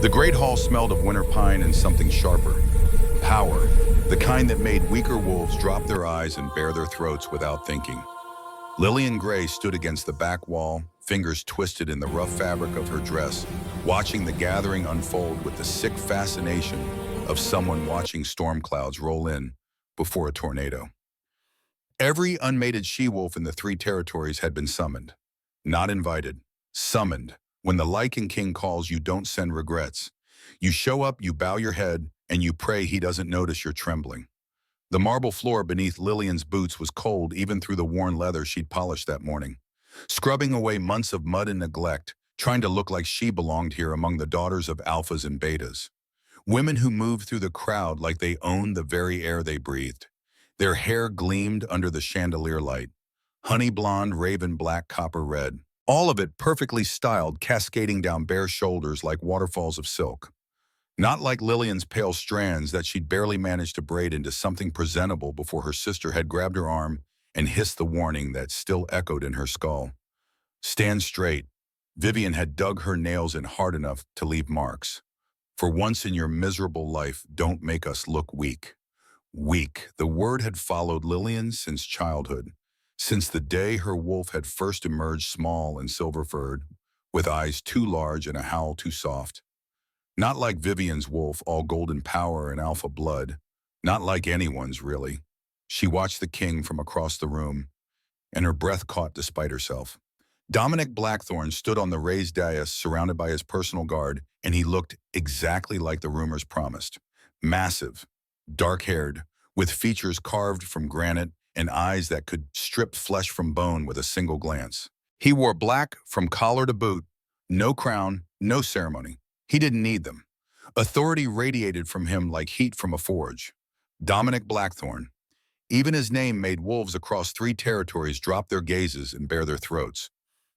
The great hall smelled of winter pine and something sharper. Power, the kind that made weaker wolves drop their eyes and bare their throats without thinking. Lillian Gray stood against the back wall, fingers twisted in the rough fabric of her dress, watching the gathering unfold with the sick fascination of someone watching storm clouds roll in before a tornado. Every unmated she-wolf in the three territories had been summoned. Not invited, summoned. When the Lichen King calls, you don't send regrets. You show up, you bow your head, and you pray he doesn't notice you're trembling. The marble floor beneath Lillian's boots was cold even through the worn leather she'd polished that morning. Scrubbing away months of mud and neglect, trying to look like she belonged here among the daughters of alphas and betas. Women who moved through the crowd like they owned the very air they breathed. Their hair gleamed under the chandelier light. Honey blonde, raven black, copper red. All of it perfectly styled, cascading down bare shoulders like waterfalls of silk. Not like Lillian's pale strands that she'd barely managed to braid into something presentable before her sister had grabbed her arm and hissed the warning that still echoed in her skull. Stand straight. Vivian had dug her nails in hard enough to leave marks. For once in your miserable life, don't make us look weak. Weak. The word had followed Lillian since childhood, since the day her wolf had first emerged small and silver-furred, with eyes too large and a howl too soft. Not like Vivian's wolf, all golden power and alpha blood. Not like anyone's, really. She watched the king from across the room, and her breath caught despite herself. Dominic Blackthorne stood on the raised dais surrounded by his personal guard, and he looked exactly like the rumors promised. Massive, dark-haired, with features carved from granite and eyes that could strip flesh from bone with a single glance. He wore black from collar to boot, no crown, no ceremony. He didn't need them. Authority radiated from him like heat from a forge. Dominic Blackthorne. Even his name made wolves across three territories drop their gazes and bare their throats.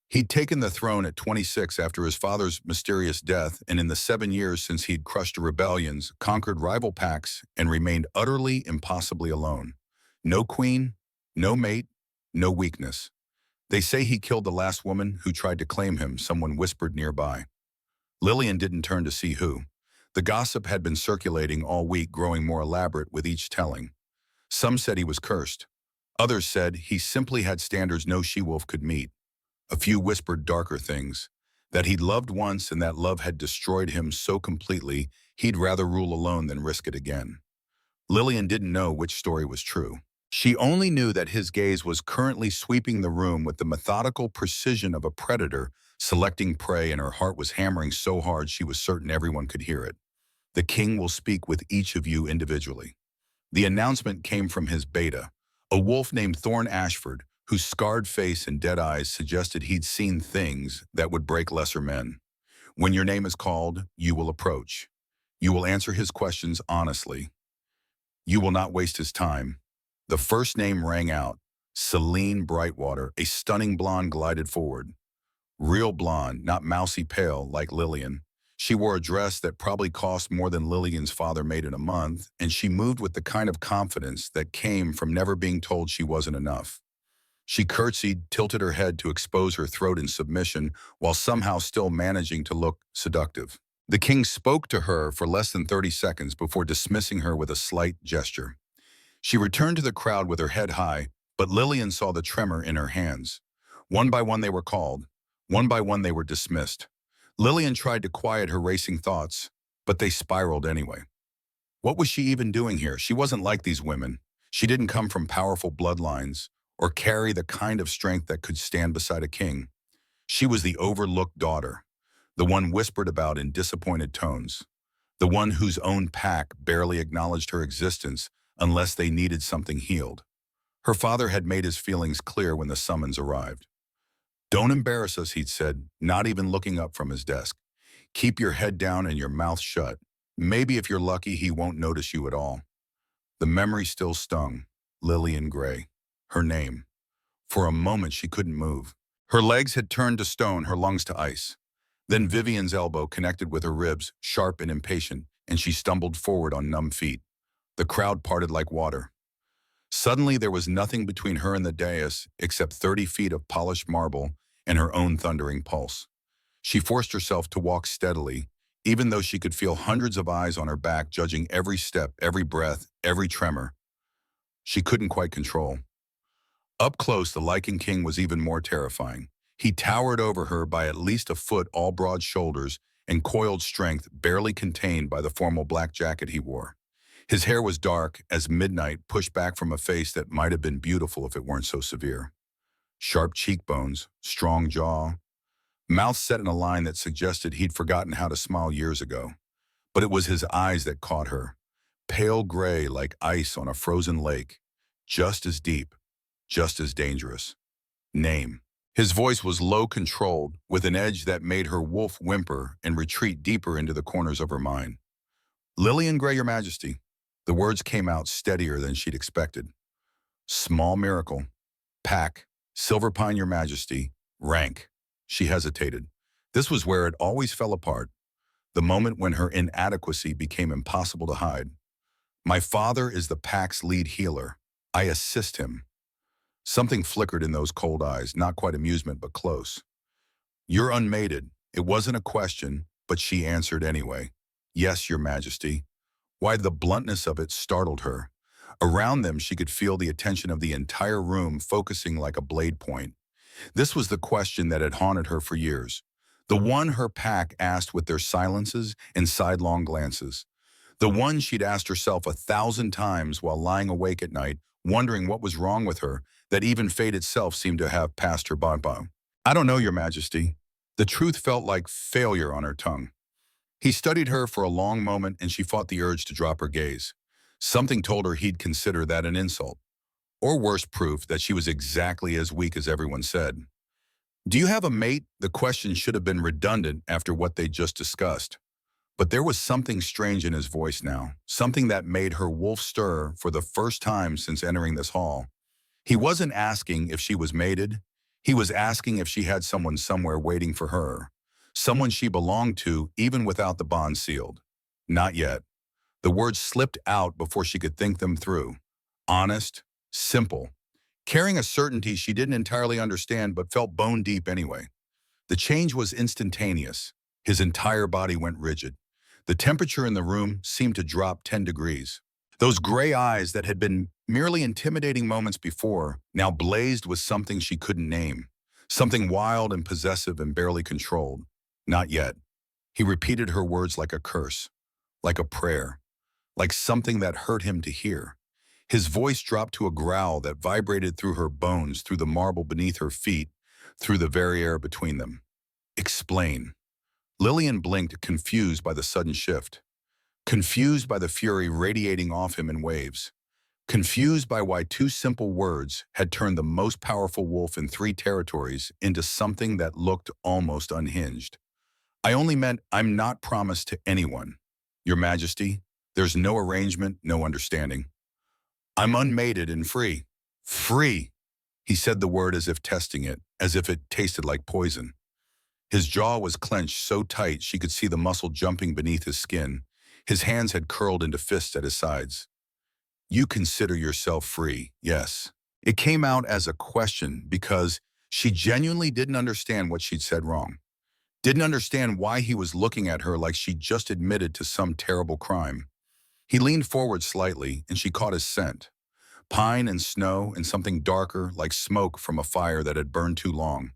He'd taken the throne at 26 after his father's mysterious death, and in the 7 years since he'd crushed rebellions, conquered rival packs, and remained utterly, impossibly alone. No queen, no mate, no weakness. They say he killed the last woman who tried to claim him, someone whispered nearby. Lillian didn't turn to see who. The gossip had been circulating all week, growing more elaborate with each telling. Some said he was cursed. Others said he simply had standards no she-wolf could meet. A few whispered darker things, that he'd loved once and that love had destroyed him so completely he'd rather rule alone than risk it again. Lillian didn't know which story was true. She only knew that his gaze was currently sweeping the room with the methodical precision of a predator selecting prey, and her heart was hammering so hard she was certain everyone could hear it. The king will speak with each of you individually. The announcement came from his beta, a wolf named Thorn Ashford, whose scarred face and dead eyes suggested he'd seen things that would break lesser men. When your name is called, you will approach. You will answer his questions honestly. You will not waste his time. The first name rang out. Celine Brightwater, a stunning blonde, glided forward. Real blonde, not mousy pale like Lillian. She wore a dress that probably cost more than Lillian's father made in a month, and she moved with the kind of confidence that came from never being told she wasn't enough. She curtsied, tilted her head to expose her throat in submission, while somehow still managing to look seductive. The king spoke to her for less than 30 seconds before dismissing her with a slight gesture. She returned to the crowd with her head high, but Lillian saw the tremor in her hands. One by one they were called. One by one they were dismissed. Lillian tried to quiet her racing thoughts, but they spiraled anyway. What was she even doing here? She wasn't like these women. She didn't come from powerful bloodlines or carry the kind of strength that could stand beside a king. She was the overlooked daughter, the one whispered about in disappointed tones, the one whose own pack barely acknowledged her existence unless they needed something healed. Her father had made his feelings clear when the summons arrived. Don't embarrass us, he'd said, not even looking up from his desk. Keep your head down and your mouth shut. Maybe if you're lucky, he won't notice you at all. The memory still stung. Lillian Gray. Her name. For a moment, she couldn't move. Her legs had turned to stone, her lungs to ice. Then Vivian's elbow connected with her ribs, sharp and impatient, and she stumbled forward on numb feet. The crowd parted like water. Suddenly, there was nothing between her and the dais except 30 feet of polished marble and her own thundering pulse. She forced herself to walk steadily, even though she could feel hundreds of eyes on her back judging every step, every breath, every tremor. She couldn't quite control. Up close, the Lichen King was even more terrifying. He towered over her by at least a foot, all broad shoulders and coiled strength barely contained by the formal black jacket he wore. His hair was dark as midnight, pushed back from a face that might have been beautiful if it weren't so severe. Sharp cheekbones, strong jaw, mouth set in a line that suggested he'd forgotten how to smile years ago. But it was his eyes that caught her, pale gray like ice on a frozen lake, just as deep, just as dangerous. Name. His voice was low controlled, with an edge that made her wolf whimper and retreat deeper into the corners of her mind. Lillian Gray, Your Majesty. The words came out steadier than she'd expected. Small miracle. Pack. Silver Pine, Your Majesty. Rank. She hesitated. This was where it always fell apart. The moment when her inadequacy became impossible to hide. My father is the pack's lead healer. I assist him. Something flickered in those cold eyes, not quite amusement, but close. You're unmated. It wasn't a question, but she answered anyway. Yes, Your Majesty. Why, the bluntness of it startled her. Around them, she could feel the attention of the entire room focusing like a blade point. This was the question that had haunted her for years. The one her pack asked with their silences and sidelong glances. The one she'd asked herself 1,000 times while lying awake at night, wondering what was wrong with her, that even fate itself seemed to have passed her by. I don't know, Your Majesty. The truth felt like failure on her tongue. He studied her for a long moment and she fought the urge to drop her gaze. Something told her he'd consider that an insult. Or worse, proof that she was exactly as weak as everyone said. Do you have a mate? The question should have been redundant after what they just discussed. But there was something strange in his voice now, something that made her wolf stir for the first time since entering this hall. He wasn't asking if she was mated. He was asking if she had someone somewhere waiting for her. Someone she belonged to even without the bond sealed. Not yet. The words slipped out before she could think them through. Honest, simple, carrying a certainty she didn't entirely understand but felt bone deep anyway. The change was instantaneous. His entire body went rigid. The temperature in the room seemed to drop 10 degrees. Those gray eyes that had been merely intimidating moments before now blazed with something she couldn't name. Something wild and possessive and barely controlled. Not yet. He repeated her words like a curse, like a prayer, like something that hurt him to hear. His voice dropped to a growl that vibrated through her bones, through the marble beneath her feet, through the very air between them. Explain. Lillian blinked, confused by the sudden shift. Confused by the fury radiating off him in waves. Confused by why two simple words had turned the most powerful wolf in 3 territories into something that looked almost unhinged. I only meant I'm not promised to anyone. Your Majesty, there's no arrangement, no understanding. I'm unmated and free. Free! He said the word as if testing it, as if it tasted like poison. His jaw was clenched so tight she could see the muscle jumping beneath his skin. His hands had curled into fists at his sides. You consider yourself free, yes. It came out as a question because she genuinely didn't understand what she'd said wrong. Didn't understand why he was looking at her like she'd just admitted to some terrible crime. He leaned forward slightly and she caught his scent. Pine and snow and something darker like smoke from a fire that had burned too long.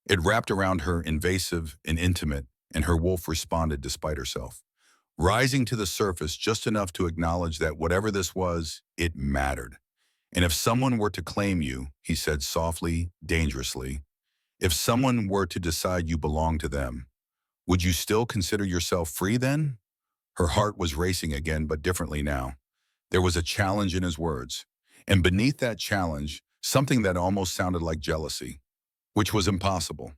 It wrapped around her, invasive and intimate, and her wolf responded despite herself, rising to the surface just enough to acknowledge that whatever this was, it mattered. And if someone were to claim you, he said softly, dangerously, if someone were to decide you belong to them, would you still consider yourself free then? Her heart was racing again, but differently now. There was a challenge in his words, and beneath that challenge, something that almost sounded like jealousy, which was impossible.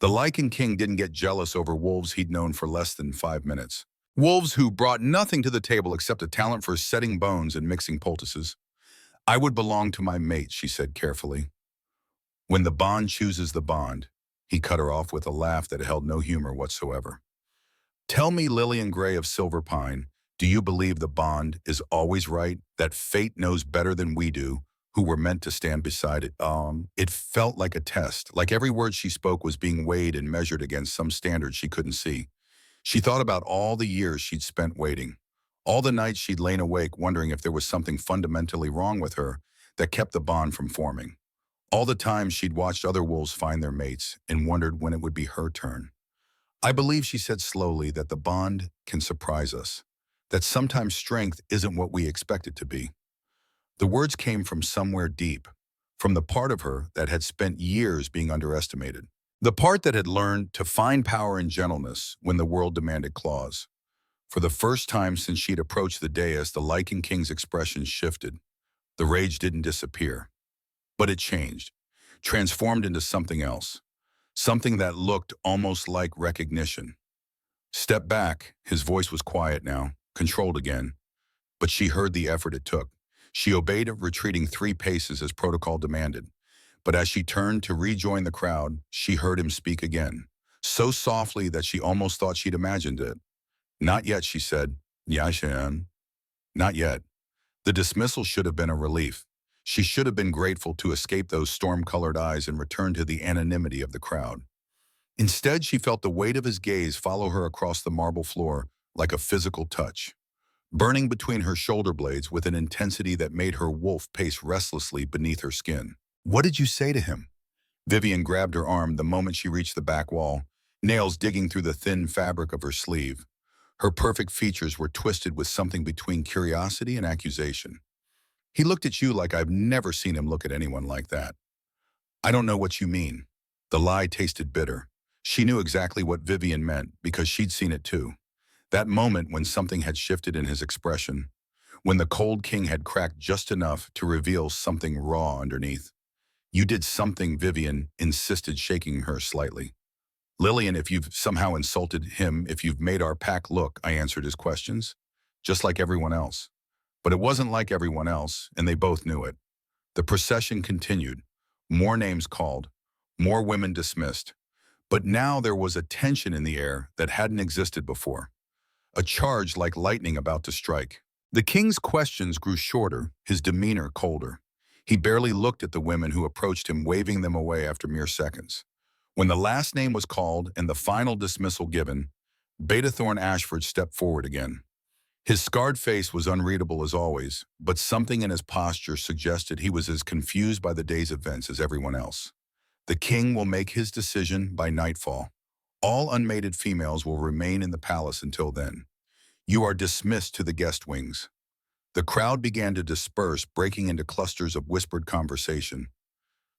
The Lichen King didn't get jealous over wolves he'd known for less than 5 minutes. Wolves who brought nothing to the table except a talent for setting bones and mixing poultices. I would belong to my mate, she said carefully. When the bond chooses the bond, he cut her off with a laugh that held no humor whatsoever. Tell me, Lillian Gray of Silver Pine, do you believe the bond is always right, that fate knows better than we do, who were meant to stand beside it? It felt like a test, like every word she spoke was being weighed and measured against some standard she couldn't see. She thought about all the years she'd spent waiting, all the nights she'd lain awake wondering if there was something fundamentally wrong with her that kept the bond from forming, all the times she'd watched other wolves find their mates and wondered when it would be her turn. I believe, she said slowly, that the bond can surprise us, that sometimes strength isn't what we expect it to be. The words came from somewhere deep, from the part of her that had spent years being underestimated. The part that had learned to find power in gentleness when the world demanded claws. For the first time since she'd approached the dais, the Lycan King's expression shifted. The rage didn't disappear, but it changed, transformed into something else, something that looked almost like recognition. Step back, his voice was quiet now, controlled again, but she heard the effort it took. She obeyed, retreating 3 paces as protocol demanded. But as she turned to rejoin the crowd, she heard him speak again, so softly that she almost thought she'd imagined it. "Not yet," she said. "Yashan." Not yet. The dismissal should have been a relief. She should have been grateful to escape those storm-colored eyes and return to the anonymity of the crowd. Instead, she felt the weight of his gaze follow her across the marble floor like a physical touch, burning between her shoulder blades with an intensity that made her wolf pace restlessly beneath her skin. "What did you say to him?" Vivian grabbed her arm the moment she reached the back wall, nails digging through the thin fabric of her sleeve. Her perfect features were twisted with something between curiosity and accusation. "He looked at you like I've never seen him look at anyone like that." "I don't know what you mean." The lie tasted bitter. She knew exactly what Vivian meant because she'd seen it too. That moment when something had shifted in his expression, when the cold king had cracked just enough to reveal something raw underneath. "You did something," Vivian insisted, shaking her slightly. "Lillian, if you've somehow insulted him, if you've made our pack look," I answered his questions, "just like everyone else." But it wasn't like everyone else, and they both knew it. The procession continued. More names called, more women dismissed. But now there was a tension in the air that hadn't existed before. A charge like lightning about to strike. The king's questions grew shorter, his demeanor colder. He barely looked at the women who approached him, waving them away after mere seconds. When the last name was called and the final dismissal given, Betathorn Ashford stepped forward again. His scarred face was unreadable as always, but something in his posture suggested he was as confused by the day's events as everyone else. "The king will make his decision by nightfall. All unmated females will remain in the palace until then. You are dismissed to the guest wings." The crowd began to disperse, breaking into clusters of whispered conversation.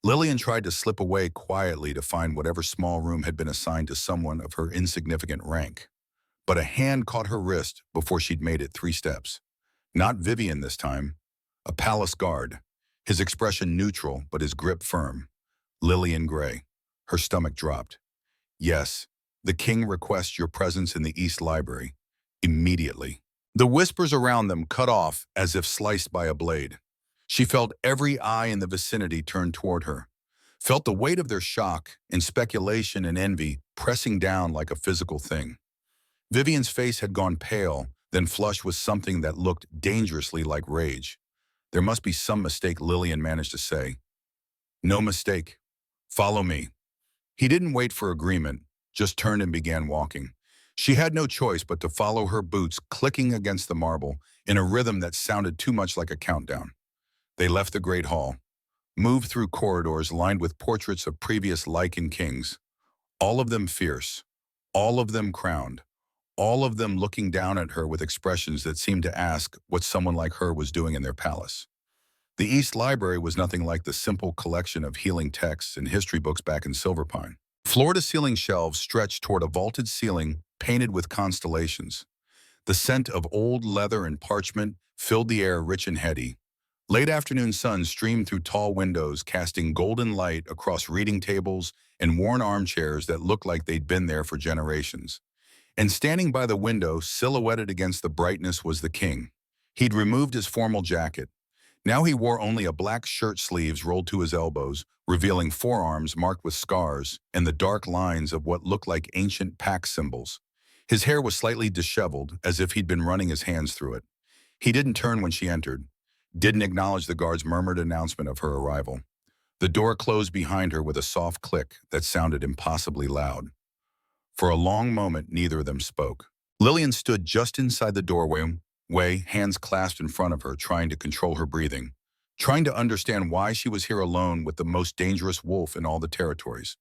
Lillian tried to slip away quietly to find whatever small room had been assigned to someone of her insignificant rank. But a hand caught her wrist before she'd made it 3 steps. Not Vivian this time. A palace guard. His expression neutral, but his grip firm. Lillian Gray. Her stomach dropped. "Yes, the king requests your presence in the East Library. Immediately." The whispers around them cut off as if sliced by a blade. She felt every eye in the vicinity turn toward her, felt the weight of their shock and speculation and envy pressing down like a physical thing. Vivian's face had gone pale, then flushed with something that looked dangerously like rage. "There must be some mistake," Lillian managed to say. "No mistake. Follow me." He didn't wait for agreement, just turned and began walking. She had no choice but to follow her boots clicking against the marble in a rhythm that sounded too much like a countdown. They left the great hall, moved through corridors lined with portraits of previous Lycan kings, all of them fierce, all of them crowned, all of them looking down at her with expressions that seemed to ask what someone like her was doing in their palace. The East Library was nothing like the simple collection of healing texts and history books back in Silverpine. Floor-to-ceiling shelves stretched toward a vaulted ceiling painted with constellations. The scent of old leather and parchment filled the air, rich and heady. Late afternoon sun streamed through tall windows, casting golden light across reading tables and worn armchairs that looked like they'd been there for generations. And standing by the window, silhouetted against the brightness, was the king. He'd removed his formal jacket. Now he wore only a black shirt sleeves rolled to his elbows, revealing forearms marked with scars and the dark lines of what looked like ancient pack symbols. His hair was slightly disheveled, as if he'd been running his hands through it. He didn't turn when she entered, didn't acknowledge the guard's murmured announcement of her arrival. The door closed behind her with a soft click that sounded impossibly loud. For a long moment, neither of them spoke. Lillian stood just inside the doorway, hands clasped in front of her, trying to control her breathing, trying to understand why she was here alone with the most dangerous wolf in all the territories,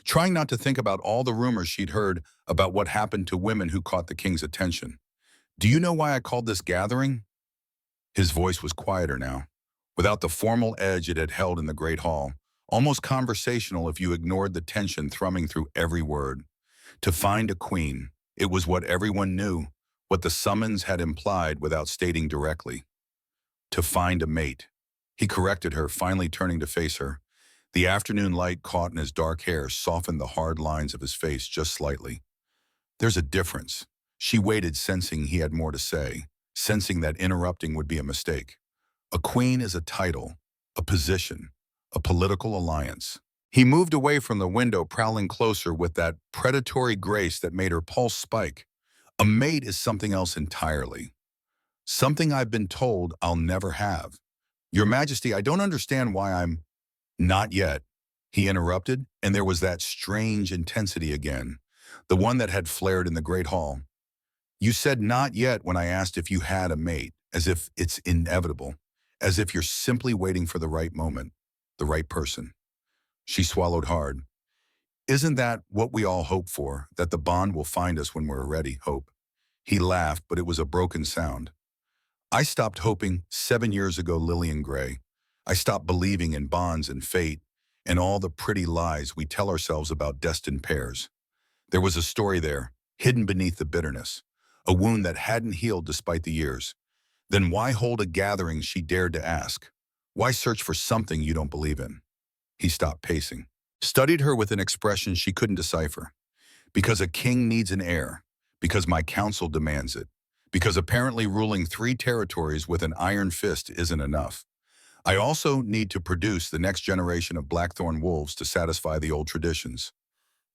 trying not to think about all the rumors she'd heard about what happened to women who caught the king's attention. "Do you know why I called this gathering?" His voice was quieter now, without the formal edge it had held in the great hall, almost conversational if you ignored the tension thrumming through every word. To find a queen. It was what everyone knew, what the summons had implied without stating directly. To find a mate. He corrected her, finally turning to face her. The afternoon light caught in his dark hair softened the hard lines of his face just slightly. "There's a difference." She waited, sensing he had more to say, sensing that interrupting would be a mistake. "A queen is a title, a position, a political alliance." He moved away from the window, prowling closer with that predatory grace that made her pulse spike. "A mate is something else entirely. Something I've been told I'll never have. Your Majesty, I don't understand why I'm—" "Not yet," he interrupted, and there was that strange intensity again, the one that had flared in the Great Hall. "You said not yet when I asked if you had a mate, as if it's inevitable, as if you're simply waiting for the right moment, the right person." She swallowed hard. "Isn't that what we all hope for, that the bond will find us when we're ready, hope?" He laughed, but it was a broken sound. "I stopped hoping 7 years ago, Lillian Gray. I stopped believing in bonds and fate and all the pretty lies we tell ourselves about destined pairs. There was a story there, hidden beneath the bitterness, a wound that hadn't healed despite the years. Then why hold a gathering?" she dared to ask. "Why search for something you don't believe in?" He stopped pacing, studied her with an expression she couldn't decipher. "Because a king needs an heir, because my council demands it, because apparently ruling 3 territories with an iron fist isn't enough. I also need to produce the next generation of blackthorn wolves to satisfy the old traditions."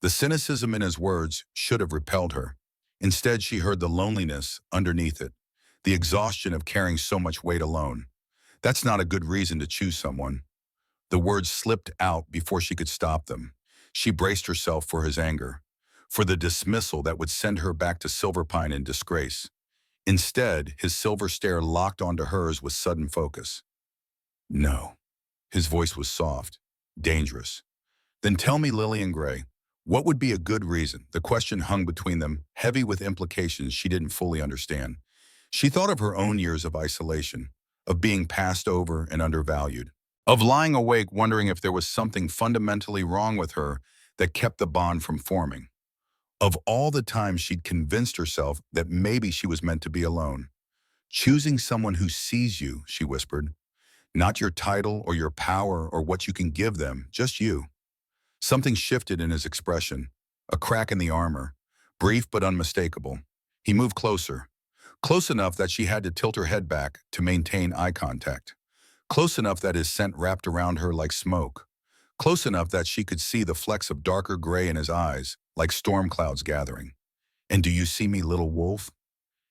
The cynicism in his words should have repelled her. Instead, she heard the loneliness underneath it, the exhaustion of carrying so much weight alone. "That's not a good reason to choose someone." The words slipped out before she could stop them. She braced herself for his anger, for the dismissal that would send her back to Silverpine in disgrace. Instead, his silver stare locked onto hers with sudden focus. "No." His voice was soft, dangerous. "Then tell me, Lillian Gray, what would be a good reason?" The question hung between them, heavy with implications she didn't fully understand. She thought of her own years of isolation, of being passed over and undervalued, of lying awake wondering if there was something fundamentally wrong with her that kept the bond from forming, of all the times she'd convinced herself that maybe she was meant to be alone. "Choosing someone who sees you," she whispered. "Not your title or your power or what you can give them, just you." Something shifted in his expression, a crack in the armor, brief but unmistakable. He moved closer, close enough that she had to tilt her head back to maintain eye contact, close enough that his scent wrapped around her like smoke, close enough that she could see the flecks of darker gray in his eyes, like storm clouds gathering. "And do you see me, little wolf?"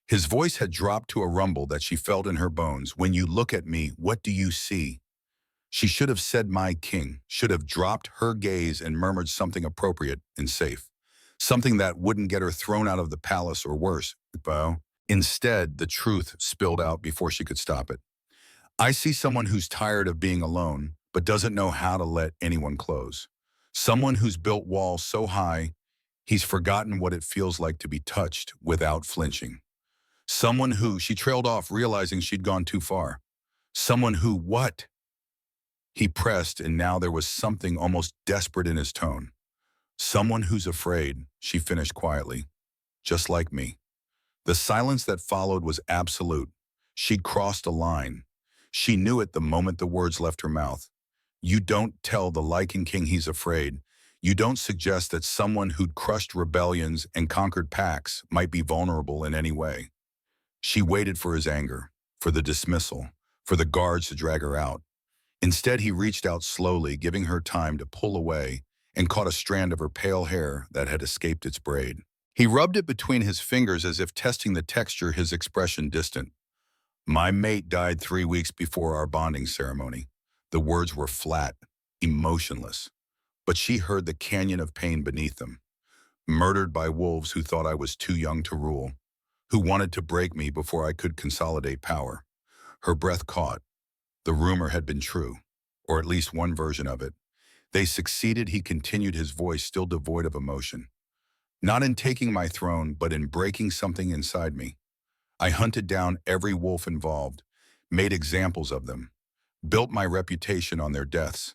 His voice had dropped to a rumble that she felt in her bones. "When you look at me, what do you see?" She should have said "my king," should have dropped her gaze and murmured something appropriate and safe, something that wouldn't get her thrown out of the palace or worse. But instead, the truth spilled out before she could stop it. "I see someone who's tired of being alone, but doesn't know how to let anyone close. Someone who's built walls so high, he's forgotten what it feels like to be touched without flinching. Someone who," she trailed off, realizing she'd gone too far. "Someone who what?" He pressed, and now there was something almost desperate in his tone. "Someone who's afraid," she finished quietly. "Just like me." The silence that followed was absolute. She'd crossed a line. She knew it the moment the words left her mouth. You don't tell the Lycan King he's afraid. You don't suggest that someone who'd crushed rebellions and conquered pacts might be vulnerable in any way. She waited for his anger, for the dismissal, for the guards to drag her out. Instead, he reached out slowly, giving her time to pull away, and caught a strand of her pale hair that had escaped its braid. He rubbed it between his fingers as if testing the texture, his expression distant. "My mate died 3 weeks before our bonding ceremony." The words were flat, emotionless, but she heard the canyon of pain beneath them. murdered by wolves who thought I was too young to rule, who wanted to break me before I could consolidate power. Her breath caught. The rumor had been true, or at least one version of it. They succeeded, he continued, his voice still devoid of emotion. Not in taking my throne, but in breaking something inside me. I hunted down every wolf involved, made examples of them, built my reputation on their deaths.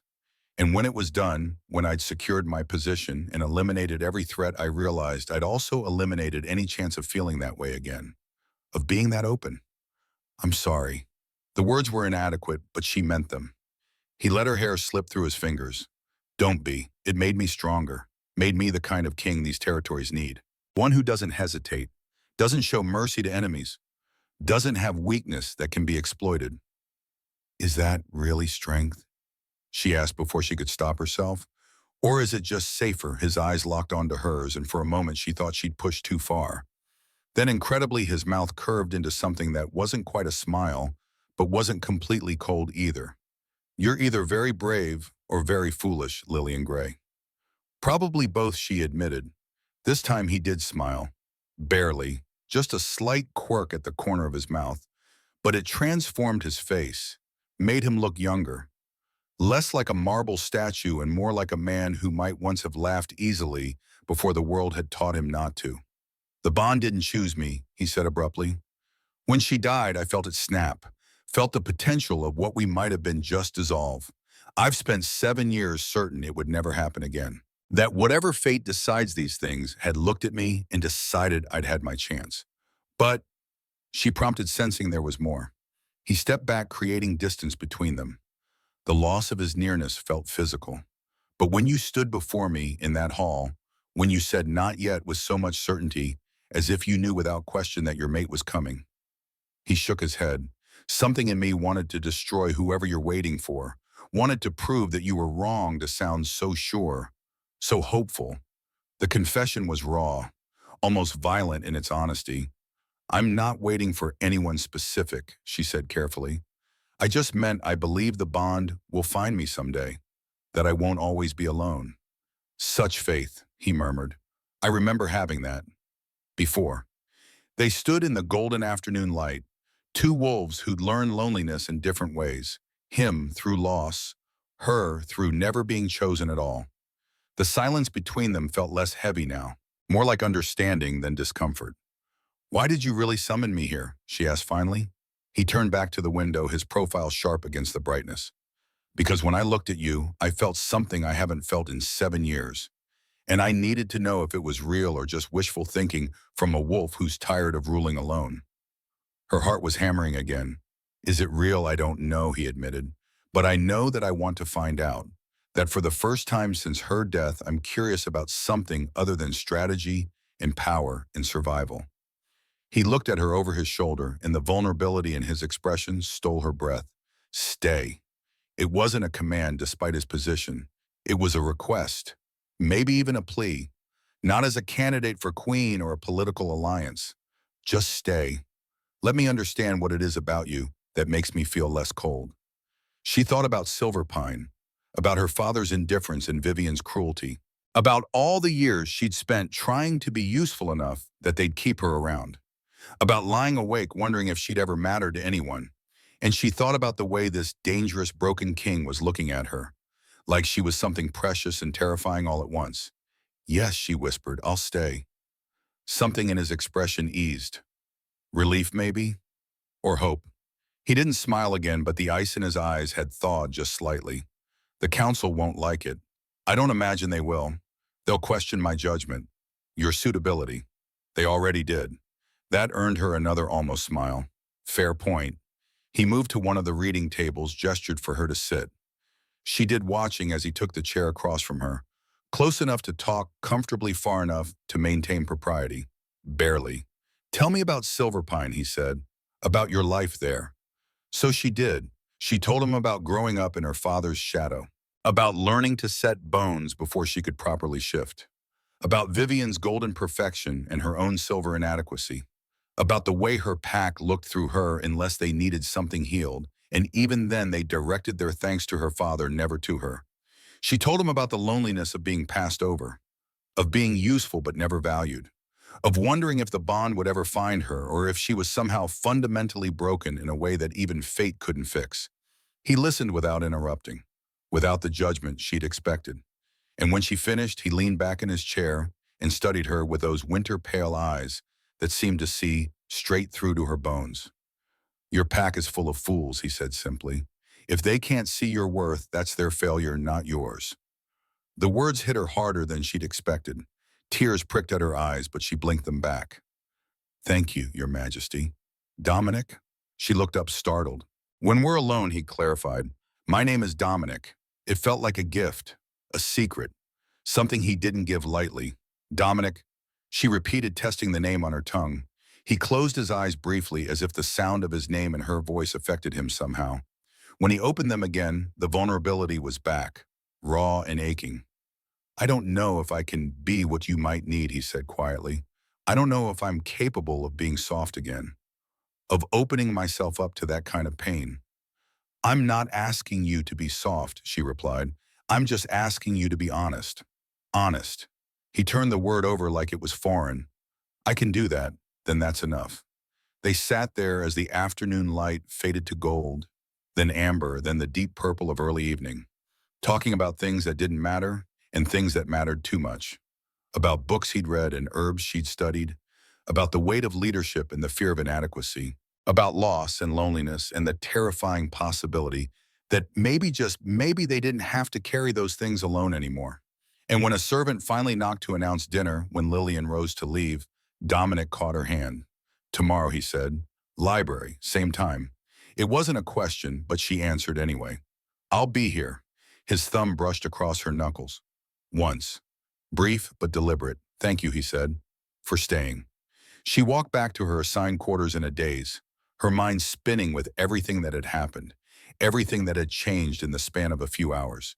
And when it was done, when I'd secured my position and eliminated every threat, I realized I'd also eliminated any chance of feeling that way again, of being that open. I'm sorry. The words were inadequate, but she meant them. He let her hair slip through his fingers. Don't be. It made me stronger, made me the kind of king these territories need. One who doesn't hesitate, doesn't show mercy to enemies, doesn't have weakness that can be exploited. Is that really strength? She asked before she could stop herself. Or is it just safer? His eyes locked onto hers, and for a moment she thought she'd pushed too far. Then incredibly his mouth curved into something that wasn't quite a smile, but wasn't completely cold either. You're either very brave or very foolish, Lillian Gray. Probably both, she admitted. This time he did smile. Barely, just a slight quirk at the corner of his mouth. But it transformed his face, made him look younger. Less like a marble statue and more like a man who might once have laughed easily before the world had taught him not to. The bond didn't choose me, he said abruptly. When she died, I felt it snap, felt the potential of what we might have been just dissolve. I've spent 7 years certain it would never happen again. That whatever fate decides these things had looked at me and decided I'd had my chance. But she prompted, sensing there was more. He stepped back, creating distance between them. The loss of his nearness felt physical. But when you stood before me in that hall, when you said not yet with so much certainty, as if you knew without question that your mate was coming. He shook his head. Something in me wanted to destroy whoever you're waiting for, wanted to prove that you were wrong to sound so sure, so hopeful. The confession was raw, almost violent in its honesty. I'm not waiting for anyone specific, she said carefully. I just meant I believe the bond will find me someday, that I won't always be alone. Such faith, he murmured. I remember having that. Before. They stood in the golden afternoon light, two wolves who'd learned loneliness in different ways, him through loss, her through never being chosen at all. The silence between them felt less heavy now, more like understanding than discomfort. Why did you really summon me here? She asked finally. He turned back to the window, his profile sharp against the brightness. Because when I looked at you, I felt something I haven't felt in 7 years. And I needed to know if it was real or just wishful thinking from a wolf who's tired of ruling alone. Her heart was hammering again. Is it real? I don't know, he admitted. But I know that I want to find out. That for the first time since her death, I'm curious about something other than strategy and power and survival. He looked at her over his shoulder, and the vulnerability in his expression stole her breath. Stay. It wasn't a command despite his position. It was a request. Maybe even a plea, not as a candidate for queen or a political alliance. Just stay. Let me understand what it is about you that makes me feel less cold. She thought about Silverpine, about her father's indifference and Vivian's cruelty, about all the years she'd spent trying to be useful enough that they'd keep her around, about lying awake wondering if she'd ever mattered to anyone. And she thought about the way this dangerous, broken king was looking at her, like she was something precious and terrifying all at once. Yes, she whispered, I'll stay. Something in his expression eased. Relief, maybe? Or hope. He didn't smile again, but the ice in his eyes had thawed just slightly. The council won't like it. I don't imagine they will. They'll question my judgment. Your suitability. They already did. That earned her another almost smile. Fair point. He moved to one of the reading tables, gestured for her to sit. She did, watching as he took the chair across from her, close enough to talk, comfortably far enough to maintain propriety. Barely. Tell me about Silverpine, he said, about your life there. So she did. She told him about growing up in her father's shadow, about learning to set bones before she could properly shift, about Vivian's golden perfection and her own silver inadequacy, about the way her pack looked through her unless they needed something healed, and even then they directed their thanks to her father, never to her. She told him about the loneliness of being passed over, of being useful but never valued, of wondering if the bond would ever find her or if she was somehow fundamentally broken in a way that even fate couldn't fix. He listened without interrupting, without the judgment she'd expected. And when she finished, he leaned back in his chair and studied her with those winter-pale eyes that seemed to see straight through to her bones. "Your pack is full of fools," he said simply. "If they can't see your worth, that's their failure, not yours." The words hit her harder than she'd expected. Tears pricked at her eyes, but she blinked them back. "Thank you, Your Majesty." "Dominic?" She looked up startled. "When we're alone," he clarified, "my name is Dominic." It felt like a gift, a secret, something he didn't give lightly. "Dominic," she repeated, testing the name on her tongue. He closed his eyes briefly as if the sound of his name and her voice affected him somehow. When he opened them again, the vulnerability was back, raw and aching. "I don't know if I can be what you might need," he said quietly. "I don't know if I'm capable of being soft again, of opening myself up to that kind of pain." "I'm not asking you to be soft," she replied. "I'm just asking you to be honest." Honest. He turned the word over like it was foreign. "I can do that, then that's enough." They sat there as the afternoon light faded to gold, then amber, then the deep purple of early evening, talking about things that didn't matter and things that mattered too much, about books he'd read and herbs she'd studied, about the weight of leadership and the fear of inadequacy, about loss and loneliness and the terrifying possibility that maybe, just maybe, they didn't have to carry those things alone anymore. And when a servant finally knocked to announce dinner, when Lillian rose to leave, Dominic caught her hand. "Tomorrow," he said. "Library, same time." It wasn't a question, but she answered anyway. "I'll be here." His thumb brushed across her knuckles. Once. Brief but deliberate. "Thank you," he said, "for staying." She walked back to her assigned quarters in a daze, her mind spinning with everything that had happened, everything that had changed in the span of a few hours.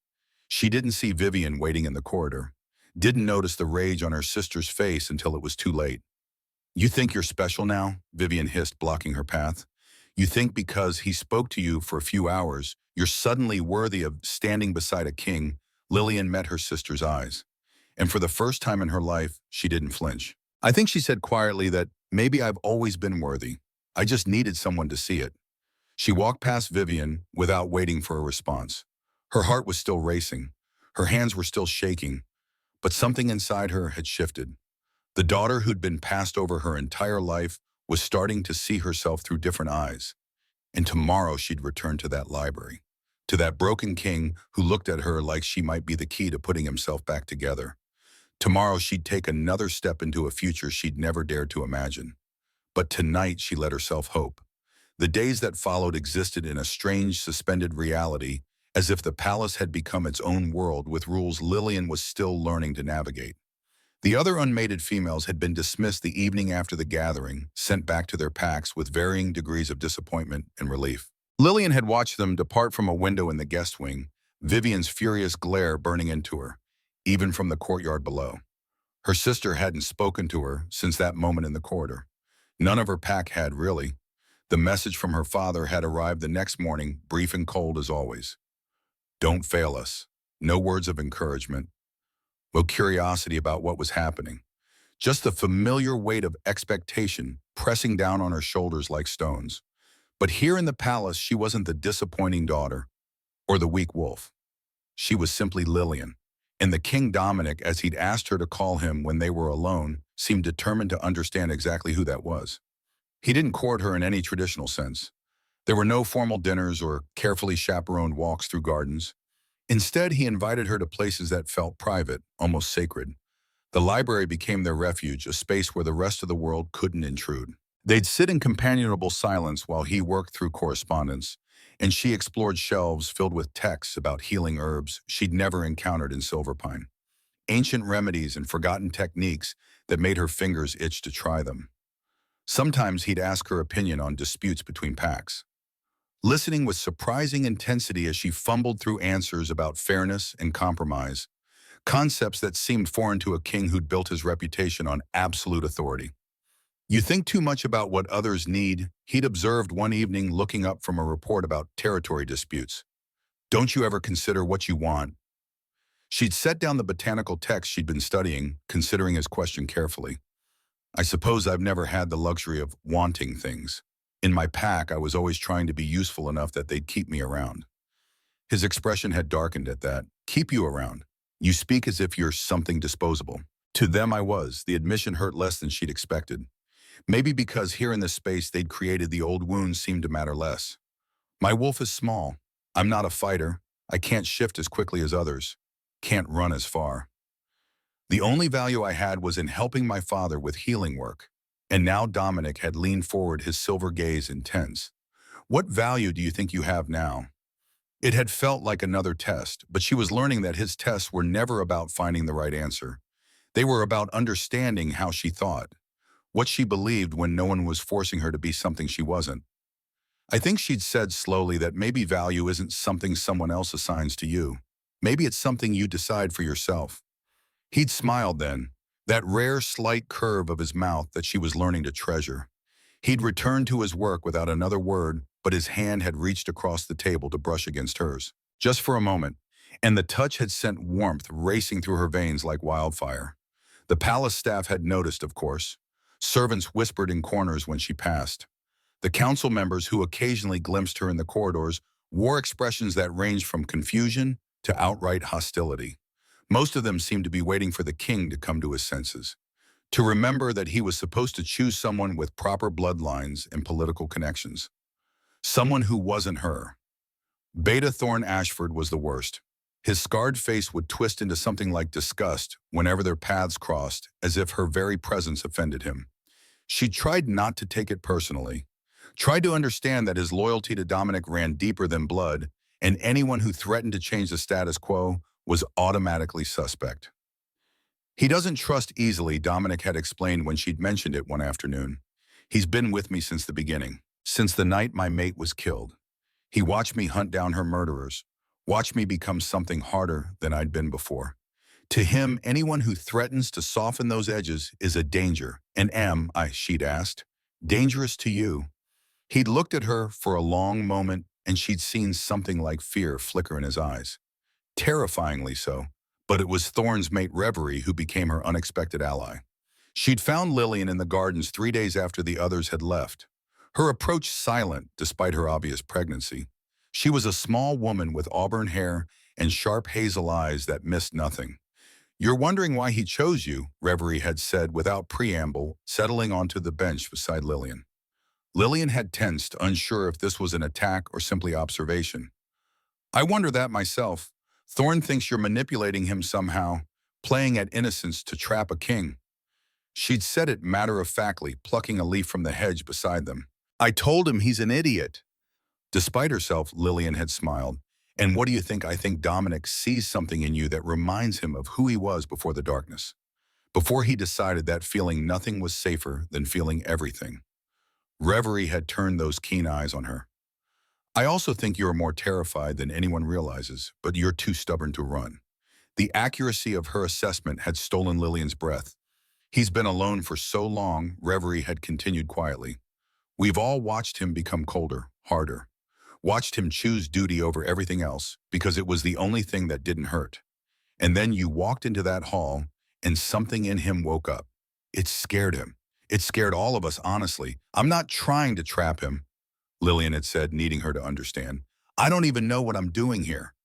She didn't see Vivian waiting in the corridor, didn't notice the rage on her sister's face until it was too late. "You think you're special now?" Vivian hissed, blocking her path. "You think because he spoke to you for a few hours, you're suddenly worthy of standing beside a king?" Lillian met her sister's eyes, and for the first time in her life, she didn't flinch. "I think," she said quietly, "that maybe I've always been worthy. I just needed someone to see it." She walked past Vivian without waiting for a response. Her heart was still racing. Her hands were still shaking, but something inside her had shifted. The daughter who'd been passed over her entire life was starting to see herself through different eyes. And tomorrow she'd return to that library, to that broken king who looked at her like she might be the key to putting himself back together. Tomorrow she'd take another step into a future she'd never dared to imagine. But tonight she let herself hope. The days that followed existed in a strange, suspended reality, as if the palace had become its own world with rules Lillian was still learning to navigate. The other unmated females had been dismissed the evening after the gathering, sent back to their packs with varying degrees of disappointment and relief. Lillian had watched them depart from a window in the guest wing, Vivian's furious glare burning into her, even from the courtyard below. Her sister hadn't spoken to her since that moment in the corridor. None of her pack had, really. The message from her father had arrived the next morning, brief and cold as always. "Don't fail us." No words of encouragement. No curiosity about what was happening. Just the familiar weight of expectation pressing down on her shoulders like stones. But here in the palace, she wasn't the disappointing daughter or the weak wolf. She was simply Lillian. And the King Dominic, as he'd asked her to call him when they were alone, seemed determined to understand exactly who that was. He didn't court her in any traditional sense. There were no formal dinners or carefully chaperoned walks through gardens. Instead, he invited her to places that felt private, almost sacred. The library became their refuge, a space where the rest of the world couldn't intrude. They'd sit in companionable silence while he worked through correspondence, and she explored shelves filled with texts about healing herbs she'd never encountered in Silverpine, ancient remedies and forgotten techniques that made her fingers itch to try them. Sometimes he'd ask her opinion on disputes between packs, listening with surprising intensity as she fumbled through answers about fairness and compromise, concepts that seemed foreign to a king who'd built his reputation on absolute authority. "You think too much about what others need," he'd observed one evening looking up from a report about territory disputes. "Don't you ever consider what you want?" She'd set down the botanical text she'd been studying, considering his question carefully. I suppose I've never had the luxury of wanting things. In my pack, I was always trying to be useful enough that they'd keep me around. His expression had darkened at that. Keep you around. You speak as if you're something disposable. To them I was. The admission hurt less than she'd expected. Maybe because here in this space they'd created, the old wounds seemed to matter less. My wolf is small. I'm not a fighter. I can't shift as quickly as others. Can't run as far. The only value I had was in helping my father with healing work. And now Dominic had leaned forward, his silver gaze intense. What value do you think you have now? It had felt like another test, but she was learning that his tests were never about finding the right answer. They were about understanding how she thought, what she believed when no one was forcing her to be something she wasn't. I think she'd said slowly that maybe value isn't something someone else assigns to you. Maybe it's something you decide for yourself. He'd smiled then, that rare slight curve of his mouth that she was learning to treasure. He'd returned to his work without another word, but his hand had reached across the table to brush against hers, just for a moment, and the touch had sent warmth racing through her veins like wildfire. The palace staff had noticed, of course. Servants whispered in corners when she passed. The council members who occasionally glimpsed her in the corridors wore expressions that ranged from confusion to outright hostility. Most of them seemed to be waiting for the king to come to his senses, to remember that he was supposed to choose someone with proper bloodlines and political connections. Someone who wasn't her. Beta Thorn Ashford was the worst. His scarred face would twist into something like disgust whenever their paths crossed, as if her very presence offended him. She tried not to take it personally, tried to understand that his loyalty to Dominic ran deeper than blood, and anyone who threatened to change the status quo was automatically suspect. He doesn't trust easily, Dominic had explained when she'd mentioned it one afternoon. He's been with me since the beginning, since the night my mate was killed. He watched me hunt down her murderers, watched me become something harder than I'd been before. To him, anyone who threatens to soften those edges is a danger. And she'd asked, dangerous to you? He'd looked at her for a long moment, and she'd seen something like fear flicker in his eyes. Terrifyingly so, but it was Thorne's mate Reverie who became her unexpected ally. She'd found Lillian in the gardens 3 days after the others had left. Her approach silent despite her obvious pregnancy. She was a small woman with auburn hair and sharp hazel eyes that missed nothing. You're wondering why he chose you, Reverie had said without preamble, settling onto the bench beside Lillian. Lillian had tensed, unsure if this was an attack or simply observation. I wonder that myself. Thorne thinks you're manipulating him somehow, playing at innocence to trap a king. She'd said it matter-of-factly, plucking a leaf from the hedge beside them. I told him he's an idiot. Despite herself, Lillian had smiled. And what do you think? I think Dominic sees something in you that reminds him of who he was before the darkness. Before he decided that feeling nothing was safer than feeling everything. Reverie had turned those keen eyes on her. I also think you're more terrified than anyone realizes, but you're too stubborn to run. The accuracy of her assessment had stolen Lillian's breath. He's been alone for so long, Reverie had continued quietly. We've all watched him become colder, harder. Watched him choose duty over everything else because it was the only thing that didn't hurt. And then you walked into that hall and something in him woke up. It scared him. It scared all of us, honestly. I'm not trying to trap him, Lillian had said, needing her to understand. I don't even know what I'm doing here.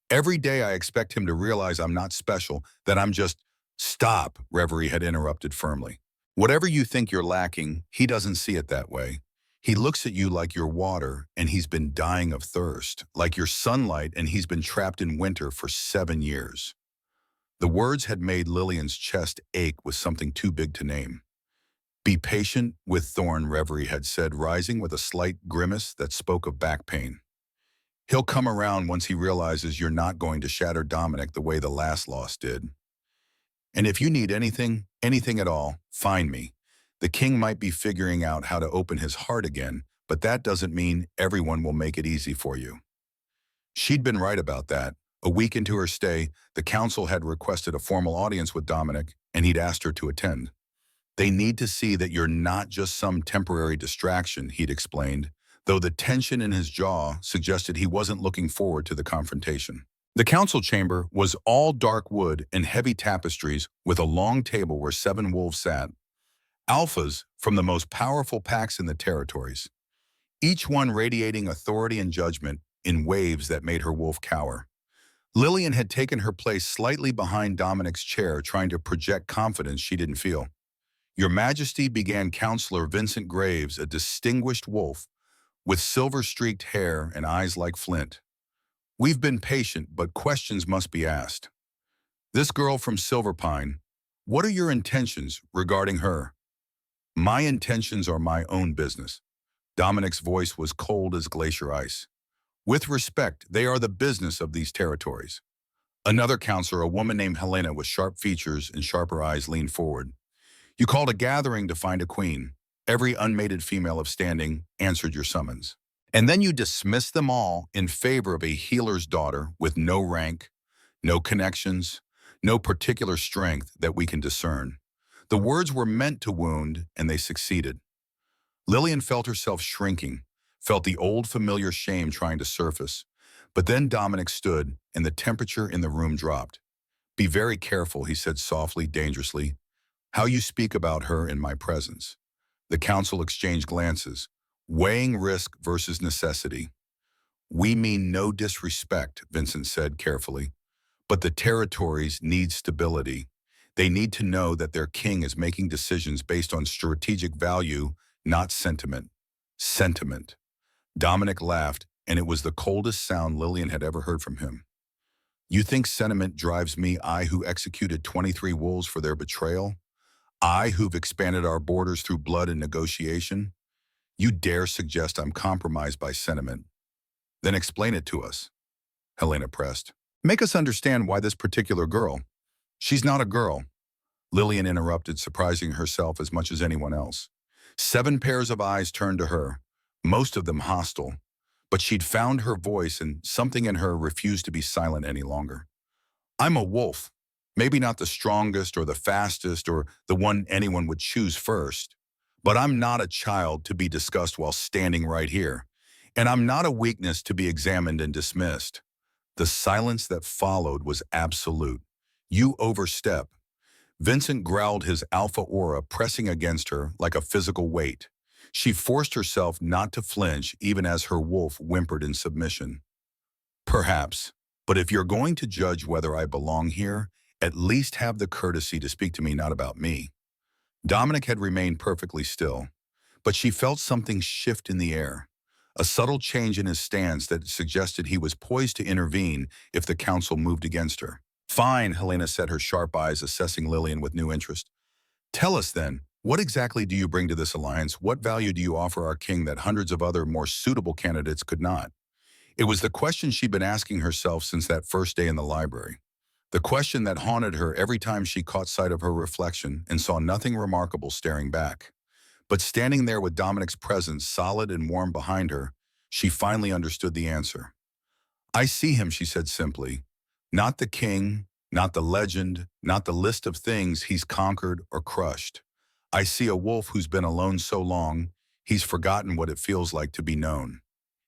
Every day I expect him to realize I'm not special, that I'm just... Stop, Reverie had interrupted firmly. Whatever you think you're lacking, he doesn't see it that way. He looks at you like you're water, and he's been dying of thirst, like you're sunlight, and he's been trapped in winter for 7 years. The words had made Lillian's chest ache with something too big to name. Be patient with Thorne, Reverie had said, rising with a slight grimace that spoke of back pain. He'll come around once he realizes you're not going to shatter Dominic the way the last loss did. And if you need anything at all, find me. The king might be figuring out how to open his heart again, but that doesn't mean everyone will make it easy for you. She'd been right about that. A week into her stay, the council had requested a formal audience with Dominic, and he'd asked her to attend. They need to see that you're not just some temporary distraction, he'd explained, though the tension in his jaw suggested he wasn't looking forward to the confrontation. The council chamber was all dark wood and heavy tapestries with a long table where 7 wolves sat, alphas from the most powerful packs in the territories, each one radiating authority and judgment in waves that made her wolf cower. Lillian had taken her place slightly behind Dominic's chair, trying to project confidence she didn't feel. "Your Majesty," began Counselor Vincent Graves, a distinguished wolf with silver-streaked hair and eyes like flint. "We've been patient, but questions must be asked. This girl from Silverpine, what are your intentions regarding her?" "My intentions are my own business." Dominic's voice was cold as glacier ice. "With respect, they are the business of these territories." Another counselor, a woman named Helena with sharp features and sharper eyes, leaned forward. "You called a gathering to find a queen. Every unmated female of standing answered your summons. And then you dismissed them all in favor of a healer's daughter with no rank, no connections, no particular strength that we can discern. The words were meant to wound, and they succeeded." Lillian felt herself shrinking, felt the old familiar shame trying to surface. But then Dominic stood, and the temperature in the room dropped. "Be very careful," he said softly, dangerously, "how you speak about her in my presence." The council exchanged glances, weighing risk versus necessity. "We mean no disrespect," Vincent said carefully, "but the territories need stability. They need to know that their king is making decisions based on strategic value, not sentiment." Sentiment. Dominic laughed, and it was the coldest sound Lillian had ever heard from him. "You think sentiment drives me, I who executed 23 wolves for their betrayal? I who've expanded our borders through blood and negotiation? You dare suggest I'm compromised by sentiment? Then explain it to us," Helena pressed. "Make us understand why this particular girl—" "She's not a girl," Lillian interrupted, surprising herself as much as anyone else. 7 pairs of eyes turned to her, most of them hostile, but she'd found her voice, and something in her refused to be silent any longer. "I'm a wolf. Maybe not the strongest or the fastest or the one anyone would choose first. But I'm not a child to be discussed while standing right here. And I'm not a weakness to be examined and dismissed." The silence that followed was absolute. "You overstep." Vincent growled, his alpha aura pressing against her like a physical weight. She forced herself not to flinch even as her wolf whimpered in submission. "Perhaps, but if you're going to judge whether I belong here, at least have the courtesy to speak to me not about me." Dominic had remained perfectly still, but she felt something shift in the air, a subtle change in his stance that suggested he was poised to intervene if the council moved against her. "Fine," Helena said, her sharp eyes assessing Lillian with new interest. "Tell us then, what exactly do you bring to this alliance? What value do you offer our king that hundreds of other more suitable candidates could not?" It was the question she'd been asking herself since that first day in the library. The question that haunted her every time she caught sight of her reflection and saw nothing remarkable staring back. But standing there with Dominic's presence solid and warm behind her, she finally understood the answer. "I see him," she said simply. "Not the king, not the legend, not the list of things he's conquered or crushed. I see a wolf who's been alone so long, he's forgotten what it feels like to be known.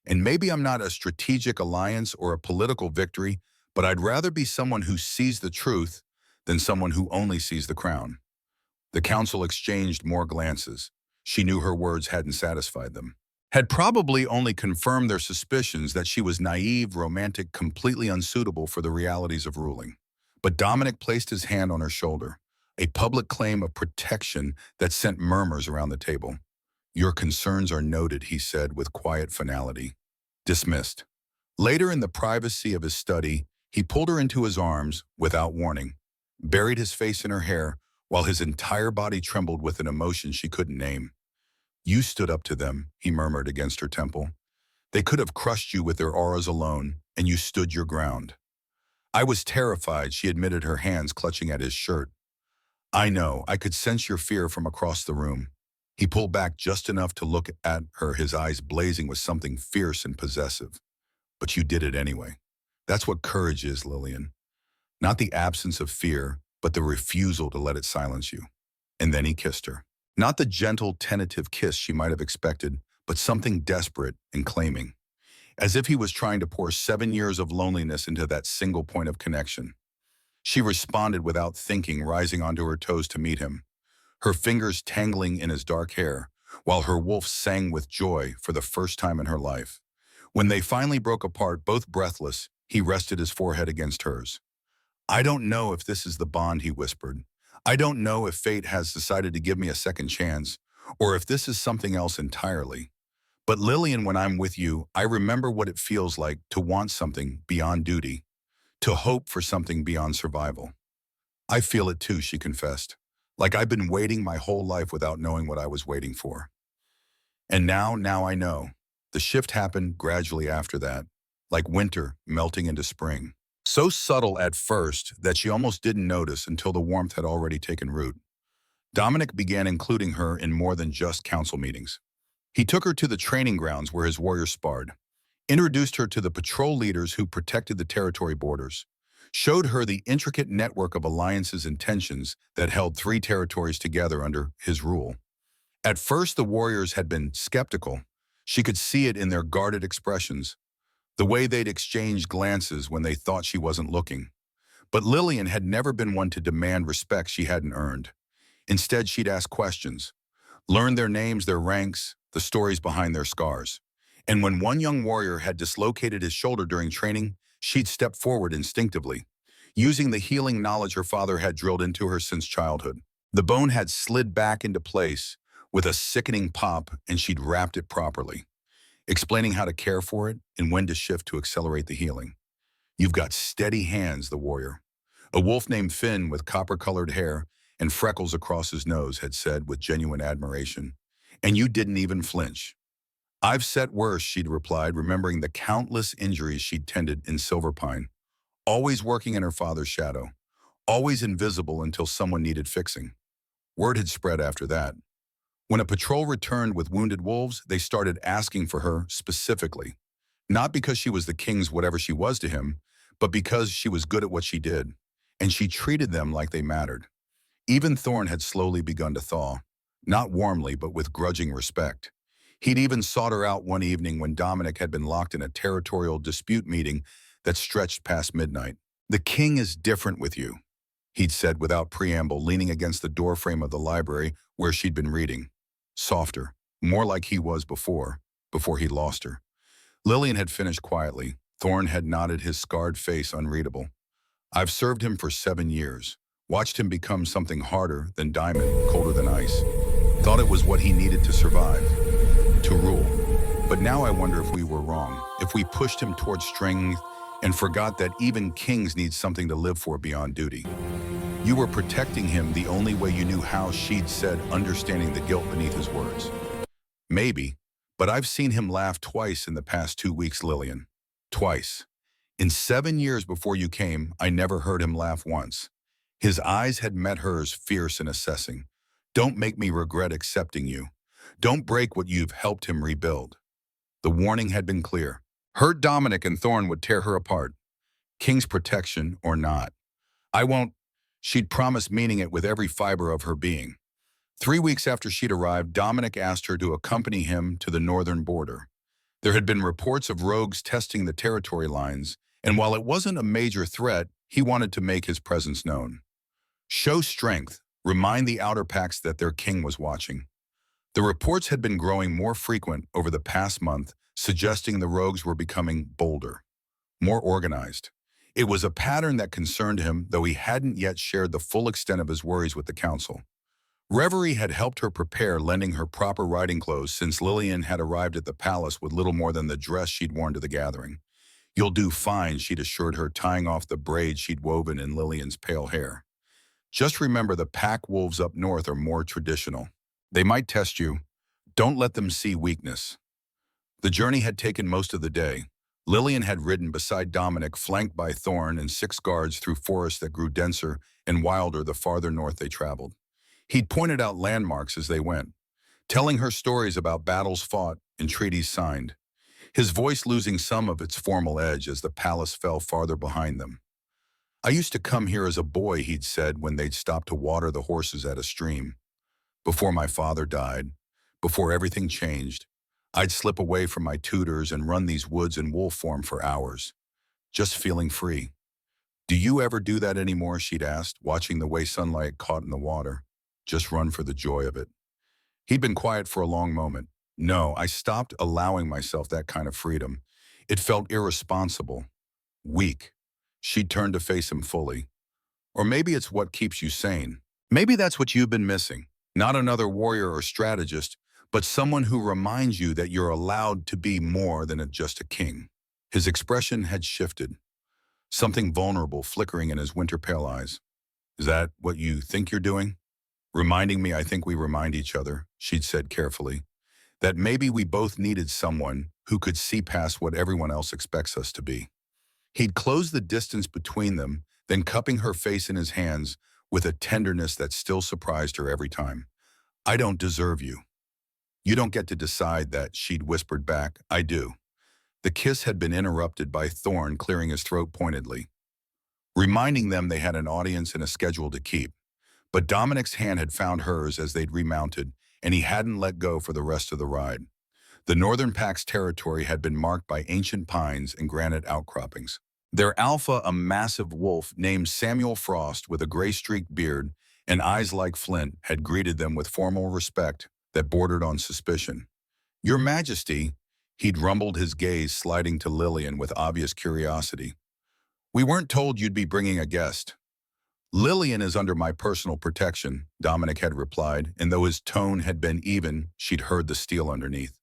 And maybe I'm not a strategic alliance or a political victory, but I'd rather be someone who sees the truth than someone who only sees the crown." The council exchanged more glances. She knew her words hadn't satisfied them, had probably only confirmed their suspicions that she was naive, romantic, completely unsuitable for the realities of ruling. But Dominic placed his hand on her shoulder, a public claim of protection that sent murmurs around the table. "Your concerns are noted," he said with quiet finality. Dismissed. Later, in the privacy of his study, he pulled her into his arms without warning, buried his face in her hair while his entire body trembled with an emotion she couldn't name. "You stood up to them," he murmured against her temple. "They could have crushed you with their auras alone, and you stood your ground." "I was terrified," she admitted, her hands clutching at his shirt. "I know, I could sense your fear from across the room." He pulled back just enough to look at her, his eyes blazing with something fierce and possessive. "But you did it anyway. That's what courage is, Lillian. Not the absence of fear, but the refusal to let it silence you." And then he kissed her. Not the gentle, tentative kiss she might have expected, but something desperate and claiming. as if he was trying to pour 7 years of loneliness into that single point of connection. She responded without thinking, rising onto her toes to meet him, her fingers tangling in his dark hair, while her wolf sang with joy for the first time in her life. When they finally broke apart, both breathless, he rested his forehead against hers. "I don't know if this is the bond," he whispered. "I don't know if fate has decided to give me a second chance, or if this is something else entirely. But Lillian, when I'm with you, I remember what it feels like to want something beyond duty, to hope for something beyond survival." "I feel it too," she confessed. "Like I've been waiting my whole life without knowing what I was waiting for. And now I know." The shift happened gradually after that, like winter melting into spring. So subtle at first that she almost didn't notice until the warmth had already taken root. Dominic began including her in more than just council meetings. He took her to the training grounds where his warriors sparred, introduced her to the patrol leaders who protected the territory borders, showed her the intricate network of alliances and tensions that held 3 territories together under his rule. At first, the warriors had been skeptical. She could see it in their guarded expressions, the way they'd exchange glances when they thought she wasn't looking. But Lillian had never been one to demand respect she hadn't earned. Instead, she'd ask questions, learn their names, their ranks, the stories behind their scars. And when one young warrior had dislocated his shoulder during training, she'd step forward instinctively, using the healing knowledge her father had drilled into her since childhood. The bone had slid back into place with a sickening pop, and she'd wrapped it properly, explaining how to care for it and when to shift to accelerate the healing. "You've got steady hands," the warrior, a wolf named Finn with copper-colored hair and freckles across his nose, had said with genuine admiration. "And you didn't even flinch." "I've set worse," she'd replied, remembering the countless injuries she'd tended in Silver Pine, always working in her father's shadow, always invisible until someone needed fixing. Word had spread after that. When a patrol returned with wounded wolves, they started asking for her specifically, not because she was the king's whatever she was to him, but because she was good at what she did, and she treated them like they mattered. Even Thorn had slowly begun to thaw, not warmly, but with grudging respect. He'd even sought her out one evening when Dominic had been locked in a territorial dispute meeting that stretched past midnight. "The king is different with you," he'd said without preamble, leaning against the doorframe of the library where she'd been reading. Softer, more like he was before he lost her. Lillian had finished quietly. Thorn had nodded, his scarred face unreadable. "I've served him for 7 years. Watched him become something harder than diamond, colder than ice. Thought it was what he needed to survive, to rule. But now I wonder if we were wrong, if we pushed him towards strength and forgot that even kings need something to live for beyond duty. You were protecting him the only way you knew how," she'd said, understanding the guilt beneath his words. "Maybe, but I've seen him laugh twice in the past 2 weeks, Lillian. Twice. In 7 years before you came, I never heard him laugh once." His eyes had met hers, fierce and assessing. "Don't make me regret accepting you. Don't break what you've helped him rebuild." The warning had been clear. Hurt Dominic and Thorn would tear her apart. King's protection or not. "I won't," she'd promised, meaning it with every fiber of her being. 3 weeks after she'd arrived, Dominic asked her to accompany him to the northern border. There had been reports of rogues testing the territory lines, and while it wasn't a major threat, he wanted to make his presence known. Show strength, remind the Outer Pacts that their king was watching. The reports had been growing more frequent over the past month, suggesting the rogues were becoming bolder, more organized. It was a pattern that concerned him, though he hadn't yet shared the full extent of his worries with the council. Reverie had helped her prepare, lending her proper riding clothes since Lillian had arrived at the palace with little more than the dress she'd worn to the gathering. "You'll do fine," she'd assured her, tying off the braids she'd woven in Lillian's pale hair. "Just remember, the pack wolves up north are more traditional. They might test you. Don't let them see weakness." The journey had taken most of the day. Lillian had ridden beside Dominic, flanked by Thorn and 6 guards through forests that grew denser and wilder the farther north they traveled. He'd pointed out landmarks as they went, telling her stories about battles fought and treaties signed, his voice losing some of its formal edge as the palace fell farther behind them. "I used to come here as a boy," he'd said when they'd stopped to water the horses at a stream. "Before my father died, before everything changed, I'd slip away from my tutors and run these woods in wolf form for hours, just feeling free. Do you ever do that anymore, she'd asked, watching the way sunlight caught in the water. Just run for the joy of it. He'd been quiet for a long moment. No, I stopped allowing myself that kind of freedom. It felt irresponsible, weak. She'd turned to face him fully. Or maybe it's what keeps you sane. Maybe that's what you've been missing. Not another warrior or strategist, but someone who reminds you that you're allowed to be more than just a king. His expression had shifted, something vulnerable flickering in his winter pale eyes. Is that what you think you're doing? Reminding me I think we remind each other, she'd said carefully, that maybe we both needed someone who could see past what everyone else expects us to be. He'd closed the distance between them, then cupping her face in his hands with a tenderness that still surprised her every time. I don't deserve you. You don't get to decide that, she'd whispered back. I do. The kiss had been interrupted by Thorne clearing his throat pointedly, reminding them they had an audience and a schedule to keep. But Dominic's hand had found hers as they'd remounted, and he hadn't let go for the rest of the ride. The northern pack's territory had been marked by ancient pines and granite outcroppings. Their alpha, a massive wolf named Samuel Frost with a gray-streaked beard and eyes like flint, had greeted them with formal respect that bordered on suspicion. Your Majesty, he'd rumbled, his gaze sliding to Lillian with obvious curiosity. We weren't told you'd be bringing a guest. Lillian is under my personal protection, Dominic had replied, and though his tone had been even, she'd heard the steel underneath.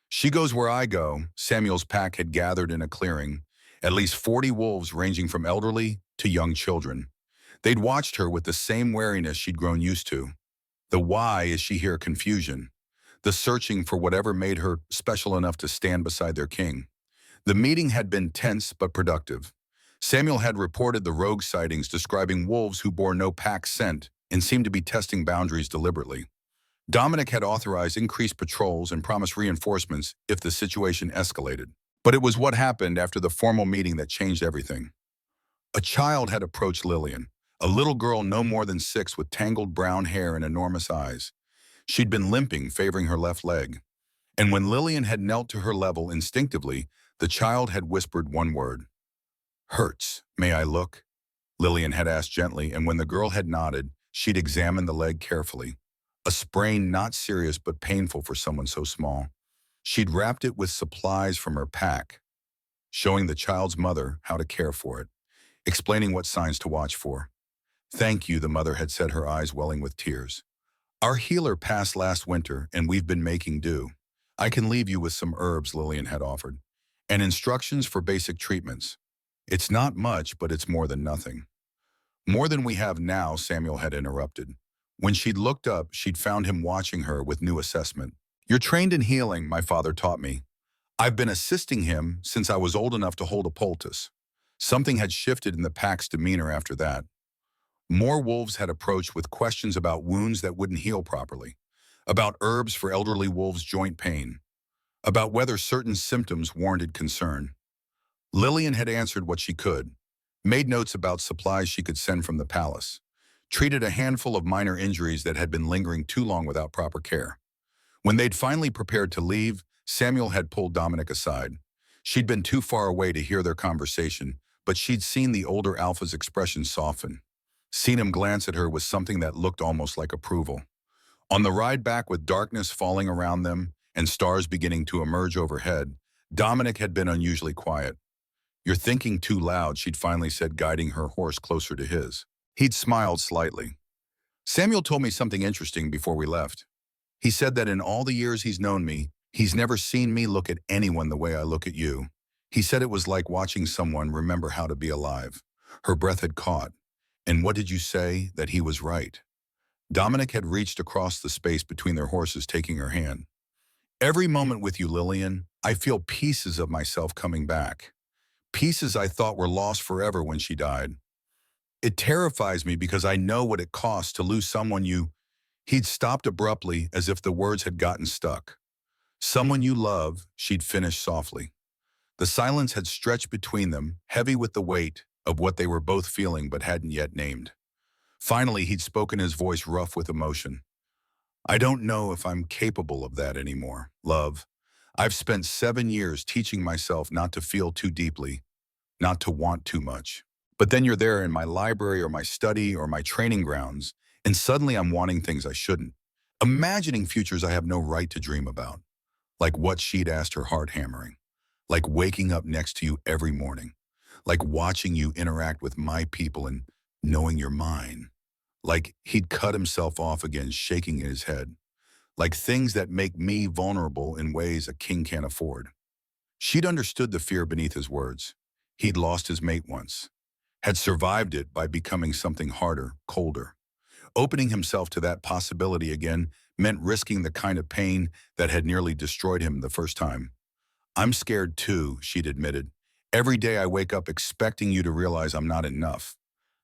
She goes where I go. Samuel's pack had gathered in a clearing, at least 40 wolves ranging from elderly to young children. They'd watched her with the same wariness she'd grown used to. The why is she here confusion, the searching for whatever made her special enough to stand beside their king. The meeting had been tense but productive. Samuel had reported the rogue sightings, describing wolves who bore no pack scent and seemed to be testing boundaries deliberately. Dominic had authorized increased patrols and promised reinforcements if the situation escalated. But it was what happened after the formal meeting that changed everything. A child had approached Lillian, a little girl no more than 6 with tangled brown hair and enormous eyes. She'd been limping, favoring her left leg. And when Lillian had knelt to her level instinctively, the child had whispered one word. Hurts. May I look? Lillian had asked gently, and when the girl had nodded, she'd examined the leg carefully. A sprain not serious but painful for someone so small. She'd wrapped it with supplies from her pack, showing the child's mother how to care for it, explaining what signs to watch for. Thank you, the mother had said, her eyes welling with tears. Our healer passed last winter, and we've been making do. I can leave you with some herbs, Lillian had offered, and instructions for basic treatments. It's not much, but it's more than nothing. More than we have now, Samuel had interrupted. When she'd looked up, she'd found him watching her with new assessment. You're trained in healing, my father taught me. I've been assisting him since I was old enough to hold a poultice. Something had shifted in the pack's demeanor after that. More wolves had approached with questions about wounds that wouldn't heal properly, about herbs for elderly wolves' joint pain, about whether certain symptoms warranted concern. Lillian had answered what she could, made notes about supplies she could send from the palace, treated a handful of minor injuries that had been lingering too long without proper care. When they'd finally prepared to leave, Samuel had pulled Dominic aside. She'd been too far away to hear their conversation, but she'd seen the older Alpha's expression soften, seen him glance at her with something that looked almost like approval. On the ride back, with darkness falling around them and stars beginning to emerge overhead, Dominic had been unusually quiet. You're thinking too loud, she'd finally said, guiding her horse closer to his. He'd smiled slightly. Samuel told me something interesting before we left. He said that in all the years he's known me, he's never seen me look at anyone the way I look at you. He said it was like watching someone remember how to be alive. Her breath had caught. And what did you say? That he was right. Dominic had reached across the space between their horses, taking her hand. Every moment with you, Lillian, I feel pieces of myself coming back. Pieces I thought were lost forever when she died. It terrifies me because I know what it costs to lose someone you... He'd stopped abruptly as if the words had gotten stuck. Someone you love, she'd finished softly. The silence had stretched between them, heavy with the weight of what they were both feeling but hadn't yet named. Finally, he'd spoken, his voice rough with emotion. I don't know if I'm capable of that anymore, love. I've spent 7 years teaching myself not to feel too deeply, not to want too much. But then you're there in my library or my study or my training grounds, and suddenly I'm wanting things I shouldn't. Imagining futures I have no right to dream about, like what she'd asked her heart hammering, like waking up next to you every morning, like watching you interact with my people and knowing you're mine, like he'd cut himself off again, shaking his head, like things that make me vulnerable in ways a king can't afford. She'd understood the fear beneath his words. He'd lost his mate once, had survived it by becoming something harder, colder. Opening himself to that possibility again meant risking the kind of pain that had nearly destroyed him the first time. I'm scared too, she'd admitted. Every day I wake up expecting you to realize I'm not enough,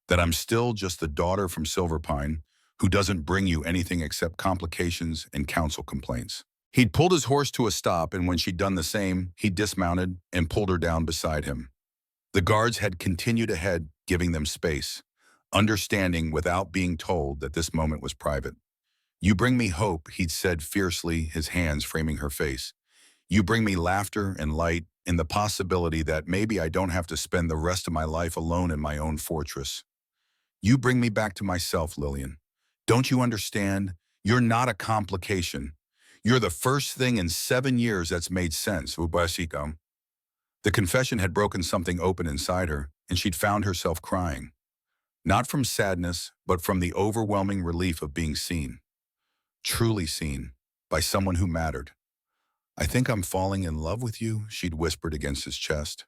that I'm still just the daughter from Silverpine who doesn't bring you anything except complications and counsel complaints. He'd pulled his horse to a stop, and when she'd done the same, he dismounted and pulled her down beside him. The guards had continued ahead, giving them space, understanding without being told that this moment was private. You bring me hope, he'd said fiercely, his hands framing her face. You bring me laughter and light and the possibility that maybe I don't have to spend the rest of my life alone in my own fortress. You bring me back to myself, Lillian. Don't you understand? You're not a complication. You're the first thing in 7 years that's made sense, Ubasiko. The confession had broken something open inside her, and she'd found herself crying. Not from sadness, but from the overwhelming relief of being seen. Truly seen, by someone who mattered. I think I'm falling in love with you, she'd whispered against his chest.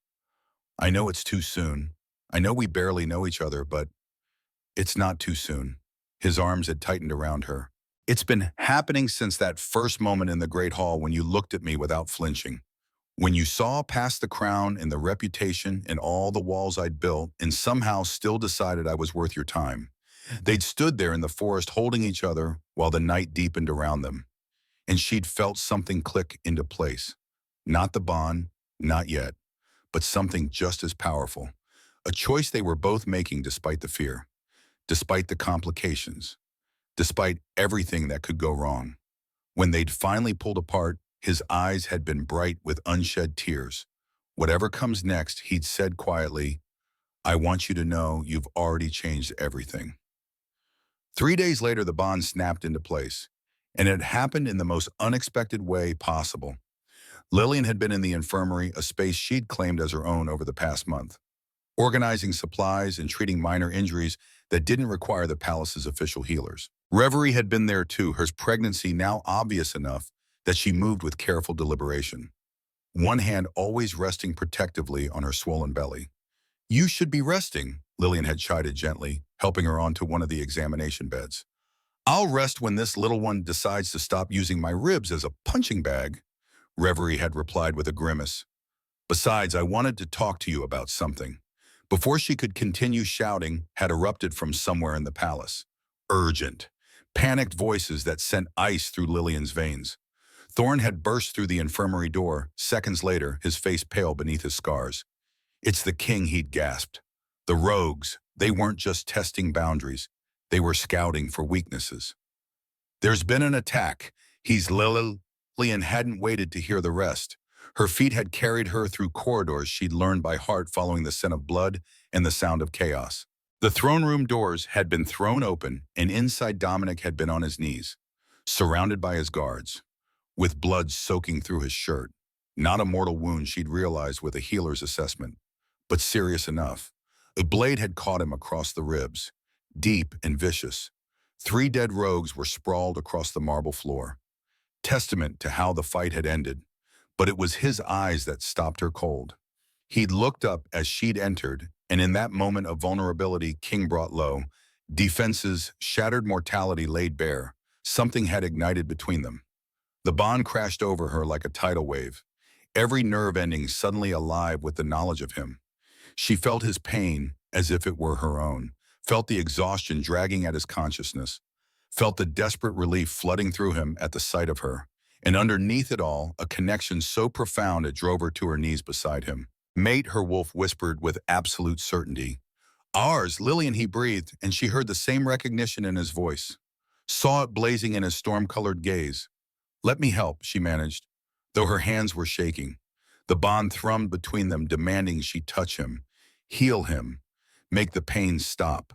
I know it's too soon. I know we barely know each other, but it's not too soon. His arms had tightened around her. It's been happening since that first moment in the Great Hall when you looked at me without flinching. When you saw past the crown and the reputation and all the walls I'd built and somehow still decided I was worth your time. They'd stood there in the forest holding each other while the night deepened around them. And she'd felt something click into place. Not the bond, not yet, but something just as powerful. A choice they were both making despite the fear, despite the complications, despite everything that could go wrong. When they'd finally pulled apart, his eyes had been bright with unshed tears. Whatever comes next, he'd said quietly, I want you to know you've already changed everything. 3 days later, the bond snapped into place, and it happened in the most unexpected way possible. Lillian had been in the infirmary, a space she'd claimed as her own over the past month, organizing supplies and treating minor injuries that didn't require the palace's official healers. Reverie had been there too, her pregnancy now obvious enough that she moved with careful deliberation, one hand always resting protectively on her swollen belly. You should be resting, Lillian had chided gently, helping her onto one of the examination beds. I'll rest when this little one decides to stop using my ribs as a punching bag, Reverie had replied with a grimace. Besides, I wanted to talk to you about something. Before she could continue, shouting had erupted from somewhere in the palace. Urgent. Panicked voices that sent ice through Lillian's veins. Thorne had burst through the infirmary door, seconds later, his face pale beneath his scars. It's the king, he'd gasped. The rogues, they weren't just testing boundaries. They were scouting for weaknesses. There's been an attack. Lillian hadn't waited to hear the rest. Her feet had carried her through corridors she'd learned by heart following the scent of blood and the sound of chaos. The throne room doors had been thrown open, and inside Dominic had been on his knees, surrounded by his guards, with blood soaking through his shirt. Not a mortal wound, she'd realized with a healer's assessment, but serious enough. A blade had caught him across the ribs, deep and vicious. 3 dead rogues were sprawled across the marble floor, testament to how the fight had ended. But it was his eyes that stopped her cold. He'd looked up as she'd entered, and in that moment of vulnerability King brought low, defenses, shattered mortality laid bare, something had ignited between them. The bond crashed over her like a tidal wave, every nerve ending suddenly alive with the knowledge of him. She felt his pain as if it were her own, felt the exhaustion dragging at his consciousness, felt the desperate relief flooding through him at the sight of her, and underneath it all, a connection so profound it drove her to her knees beside him. Mate, her wolf whispered with absolute certainty. Ours, Lillian, he breathed, and she heard the same recognition in his voice, saw it blazing in his storm-colored gaze. Let me help, she managed. though her hands were shaking. The bond thrummed between them, demanding she touch him, heal him, make the pain stop.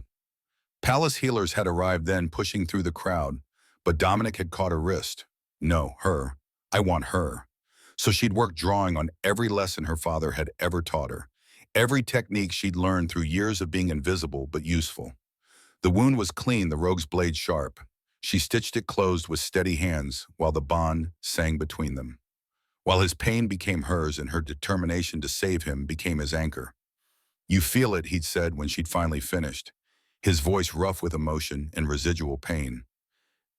Palace healers had arrived then, pushing through the crowd, but Dominic had caught her wrist. No, her. I want her. So she'd worked drawing on every lesson her father had ever taught her, every technique she'd learned through years of being invisible but useful. The wound was clean, the rogue's blade sharp. She stitched it closed with steady hands while the bond sang between them. While his pain became hers and her determination to save him became his anchor. You feel it, he'd said when she'd finally finished, his voice rough with emotion and residual pain.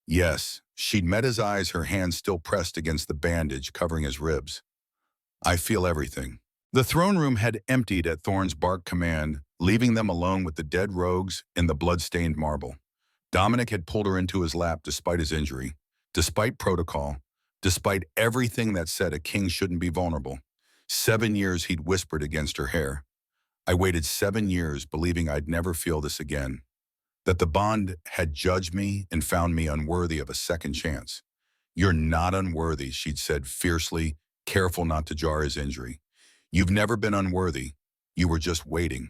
Yes, she'd met his eyes, her hands still pressed against the bandage covering his ribs. I feel everything. The throne room had emptied at Thorne's bark command, leaving them alone with the dead rogues and the blood-stained marble. Dominic had pulled her into his lap despite his injury, despite protocol, despite everything that said a king shouldn't be vulnerable. 7 years he'd whispered against her hair. I waited 7 years believing I'd never feel this again, that the bond had judged me and found me unworthy of a second chance. You're not unworthy, she'd said fiercely, careful not to jar his injury. You've never been unworthy. You were just waiting,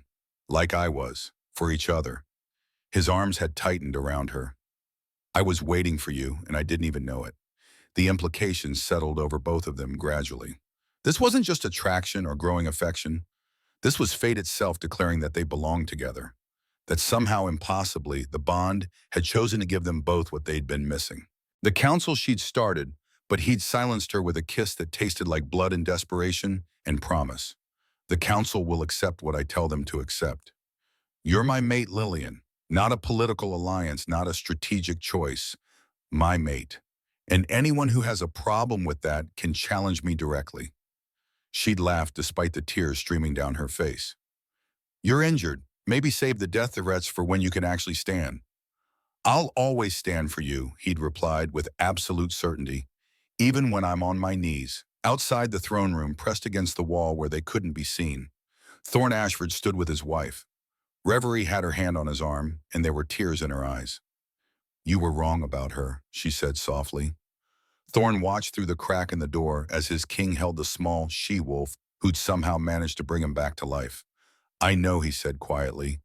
like I was, for each other. His arms had tightened around her. I was waiting for you, and I didn't even know it. The implications settled over both of them gradually. This wasn't just attraction or growing affection. This was fate itself declaring that they belonged together, that somehow impossibly the bond had chosen to give them both what they'd been missing. The council she'd started, but he'd silenced her with a kiss that tasted like blood and desperation and promise. The council will accept what I tell them to accept. You're my mate, Lillian, not a political alliance, not a strategic choice, my mate. And anyone who has a problem with that can challenge me directly. She'd laughed despite the tears streaming down her face. You're injured. Maybe save the death threats for when you can actually stand. I'll always stand for you, he'd replied with absolute certainty, even when I'm on my knees. Outside the throne room, pressed against the wall where they couldn't be seen, Thorne Ashford stood with his wife. Reverie had her hand on his arm, and there were tears in her eyes. You were wrong about her, she said softly. Thorne watched through the crack in the door as his king held the small she-wolf who'd somehow managed to bring him back to life. I know, he said quietly,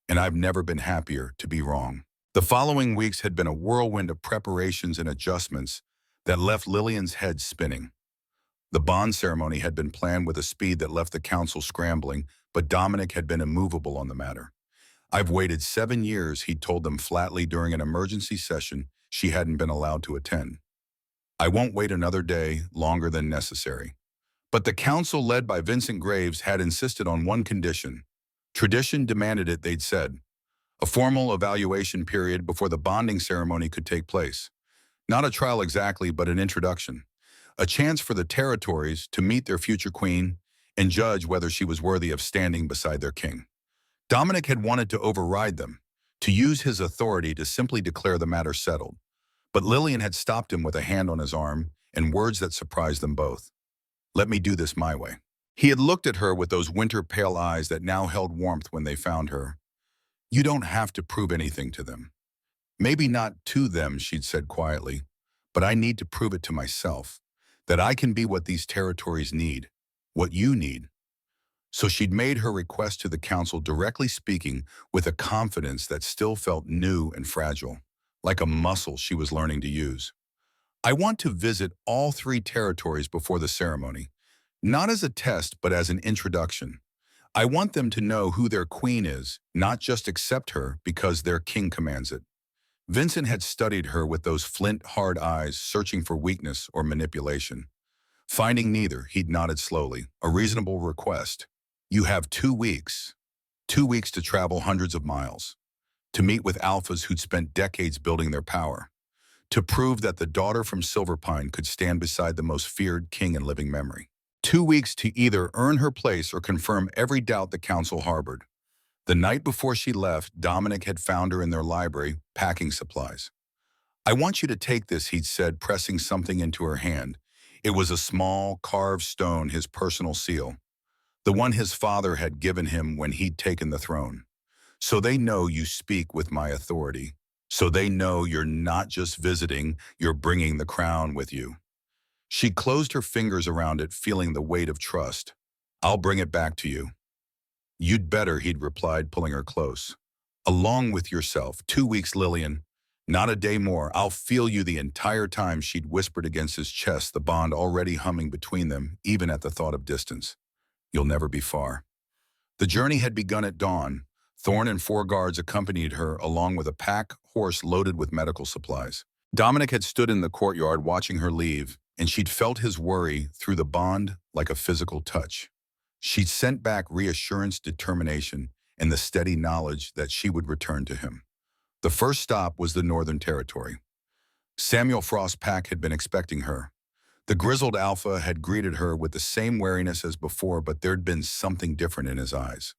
and I've never been happier to be wrong. The following weeks had been a whirlwind of preparations and adjustments that left Lillian's head spinning. The bond ceremony had been planned with a speed that left the council scrambling, but Dominic had been immovable on the matter. I've waited 7 years, he'd told them flatly during an emergency session she hadn't been allowed to attend. I won't wait another day longer than necessary. But the council, led by Vincent Graves, had insisted on one condition. Tradition demanded it, they'd said. A formal evaluation period before the bonding ceremony could take place. Not a trial exactly, but an introduction. A chance for the territories to meet their future queen and judge whether she was worthy of standing beside their king. Dominic had wanted to override them, to use his authority to simply declare the matter settled. But Lillian had stopped him with a hand on his arm and words that surprised them both. Let me do this my way. He had looked at her with those winter-pale eyes that now held warmth when they found her. You don't have to prove anything to them. Maybe not to them, she'd said quietly, but I need to prove it to myself, that I can be what these territories need, what you need. So she'd made her request to the council, directly speaking with a confidence that still felt new and fragile, like a muscle she was learning to use. I want to visit all 3 territories before the ceremony, not as a test, but as an introduction. I want them to know who their queen is, not just accept her because their king commands it. Vincent had studied her with those flint-hard eyes, searching for weakness or manipulation. Finding neither, he'd nodded slowly. A reasonable request. You have 2 weeks. 2 weeks to travel hundreds of miles. To meet with alphas who'd spent decades building their power. To prove that the daughter from Silverpine could stand beside the most feared king in living memory. 2 weeks to either earn her place or confirm every doubt the council harbored. The night before she left, Dominic had found her in their library, packing supplies. I want you to take this, he'd said, pressing something into her hand. It was a small, carved stone, his personal seal. The one his father had given him when he'd taken the throne. So they know you speak with my authority. So they know you're not just visiting, you're bringing the crown with you. She closed her fingers around it, feeling the weight of trust. "I'll bring it back to you." "You'd better," he'd replied, pulling her close. "Along with yourself. 2 weeks, Lillian. Not a day more. I'll feel you the entire time," she'd whispered against his chest, the bond already humming between them, even at the thought of distance. "You'll never be far." The journey had begun at dawn. Thorne and 4 guards accompanied her, along with a pack horse loaded with medical supplies. Dominic had stood in the courtyard watching her leave, and she'd felt his worry through the bond like a physical touch. She'd sent back reassurance, determination, and the steady knowledge that she would return to him. The first stop was the Northern Territory. Samuel Frost's pack had been expecting her. The grizzled Alpha had greeted her with the same wariness as before, but there'd been something different in his eyes.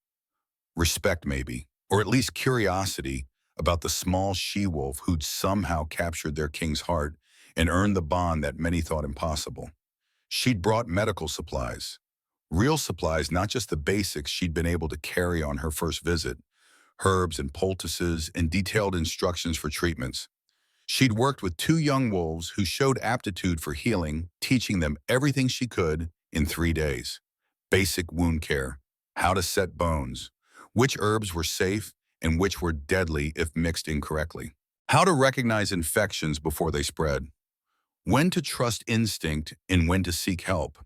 Respect, maybe, or at least curiosity about the small she-wolf who'd somehow captured their king's heart and earned the bond that many thought impossible. She'd brought medical supplies. Real supplies, not just the basics she'd been able to carry on her first visit. Herbs and poultices and detailed instructions for treatments. She'd worked with 2 young wolves who showed aptitude for healing, teaching them everything she could in 3 days. Basic wound care, how to set bones, which herbs were safe and which were deadly if mixed incorrectly, how to recognize infections before they spread, when to trust instinct and when to seek help.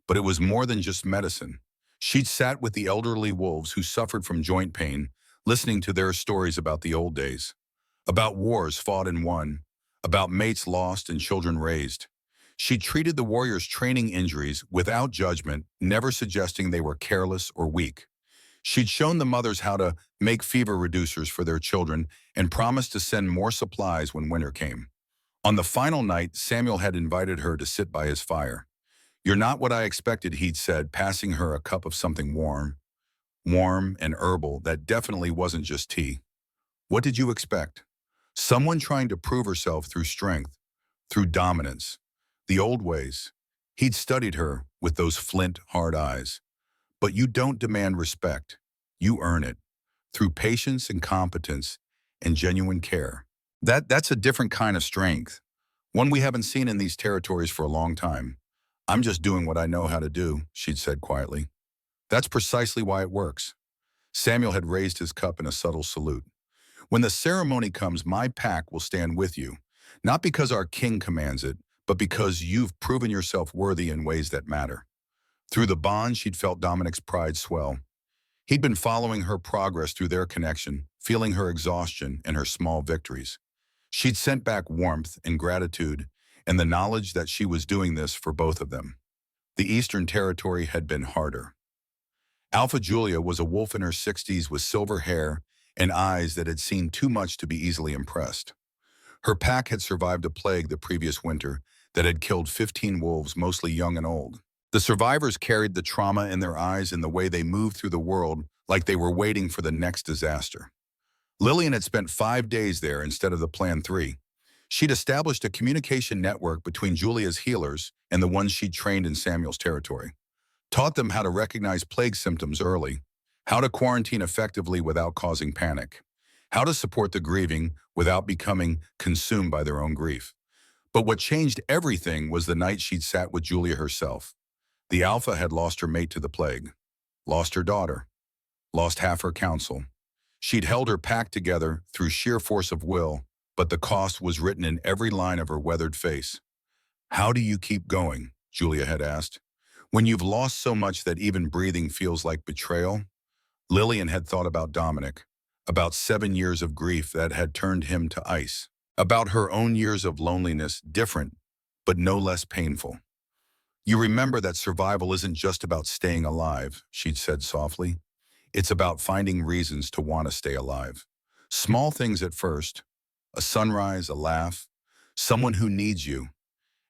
But it was more than just medicine. She'd sat with the elderly wolves who suffered from joint pain, listening to their stories about the old days, about wars fought and won, about mates lost and children raised. She treated the warriors' training injuries without judgment, never suggesting they were careless or weak. She'd shown the mothers how to make fever reducers for their children and promised to send more supplies when winter came. On the final night, Samuel had invited her to sit by his fire. "You're not what I expected," he'd said, passing her a cup of something warm and herbal that definitely wasn't just tea. "What did you expect? Someone trying to prove herself through strength, through dominance, the old ways." He'd studied her with those flint, hard eyes. "But you don't demand respect. You earn it, through patience and competence and genuine care. That's a different kind of strength, one we haven't seen in these territories for a long time." "I'm just doing what I know how to do," she'd said quietly. "That's precisely why it works." Samuel had raised his cup in a subtle salute. "When the ceremony comes, my pack will stand with you, not because our king commands it, but because you've proven yourself worthy in ways that matter." Through the bond, she'd felt Dominic's pride swell. He'd been following her progress through their connection, feeling her exhaustion and her small victories. She'd sent back warmth and gratitude and the knowledge that she was doing this for both of them. The Eastern Territory had been harder. Alpha Julia was a wolf in her 60s with silver hair and eyes that had seen too much to be easily impressed. Her pack had survived a plague the previous winter that had killed 15 wolves, mostly young and old. The survivors carried the trauma in their eyes in the way they moved through the world, like they were waiting for the next disaster. Lillian had spent 5 days there instead of the planned 3. She'd established a communication network between Julia's healers and the ones she'd trained in Samuel's territory. Taught them how to recognize plague symptoms early, how to quarantine effectively without causing panic, how to support the grieving without becoming consumed by their own grief. But what changed everything was the night she'd sat with Julia herself. The Alpha had lost her mate to the plague, lost her daughter, lost half her council. She'd held her pack together through sheer force of will, but the cost was written in every line of her weathered face. "How do you keep going?" Julia had asked. "When you've lost so much that even breathing feels like betrayal?" Lillian had thought about Dominic, about 7 years of grief that had turned him to ice, about her own years of loneliness, different, but no less painful. "You remember that survival isn't just about staying alive," she'd said softly. "It's about finding reasons to want to stay alive. Small things at first, a sunrise, a laugh, someone who needs you.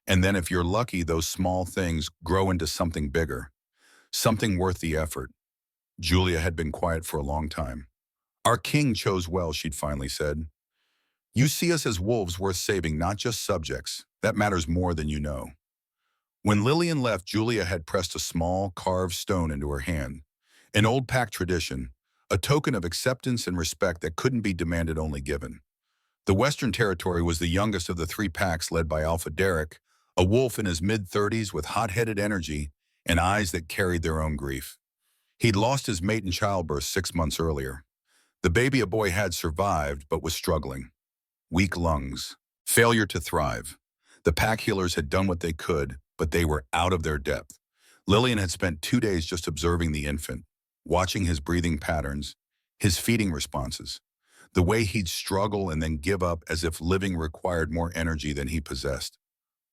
And then if you're lucky, those small things grow into something bigger, something worth the effort." Julia had been quiet for a long time. "Our king chose well," she'd finally said. "You see us as wolves worth saving, not just subjects. That matters more than you know." When Lillian left, Julia had pressed a small, carved stone into her hand. An old pack tradition, a token of acceptance and respect that couldn't be demanded, only given. The Western Territory was the youngest of the 3 packs led by Alpha Derek, A wolf in his mid-30s with hot-headed energy and eyes that carried their own grief. He'd lost his mate in childbirth 6 months earlier. The baby a boy had survived but was struggling. Weak lungs, failure to thrive. The pack healers had done what they could, but they were out of their depth. Lillian had spent 2 days just observing the infant, watching his breathing patterns, his feeding responses, the way he'd struggle and then give up as if living required more energy than he possessed.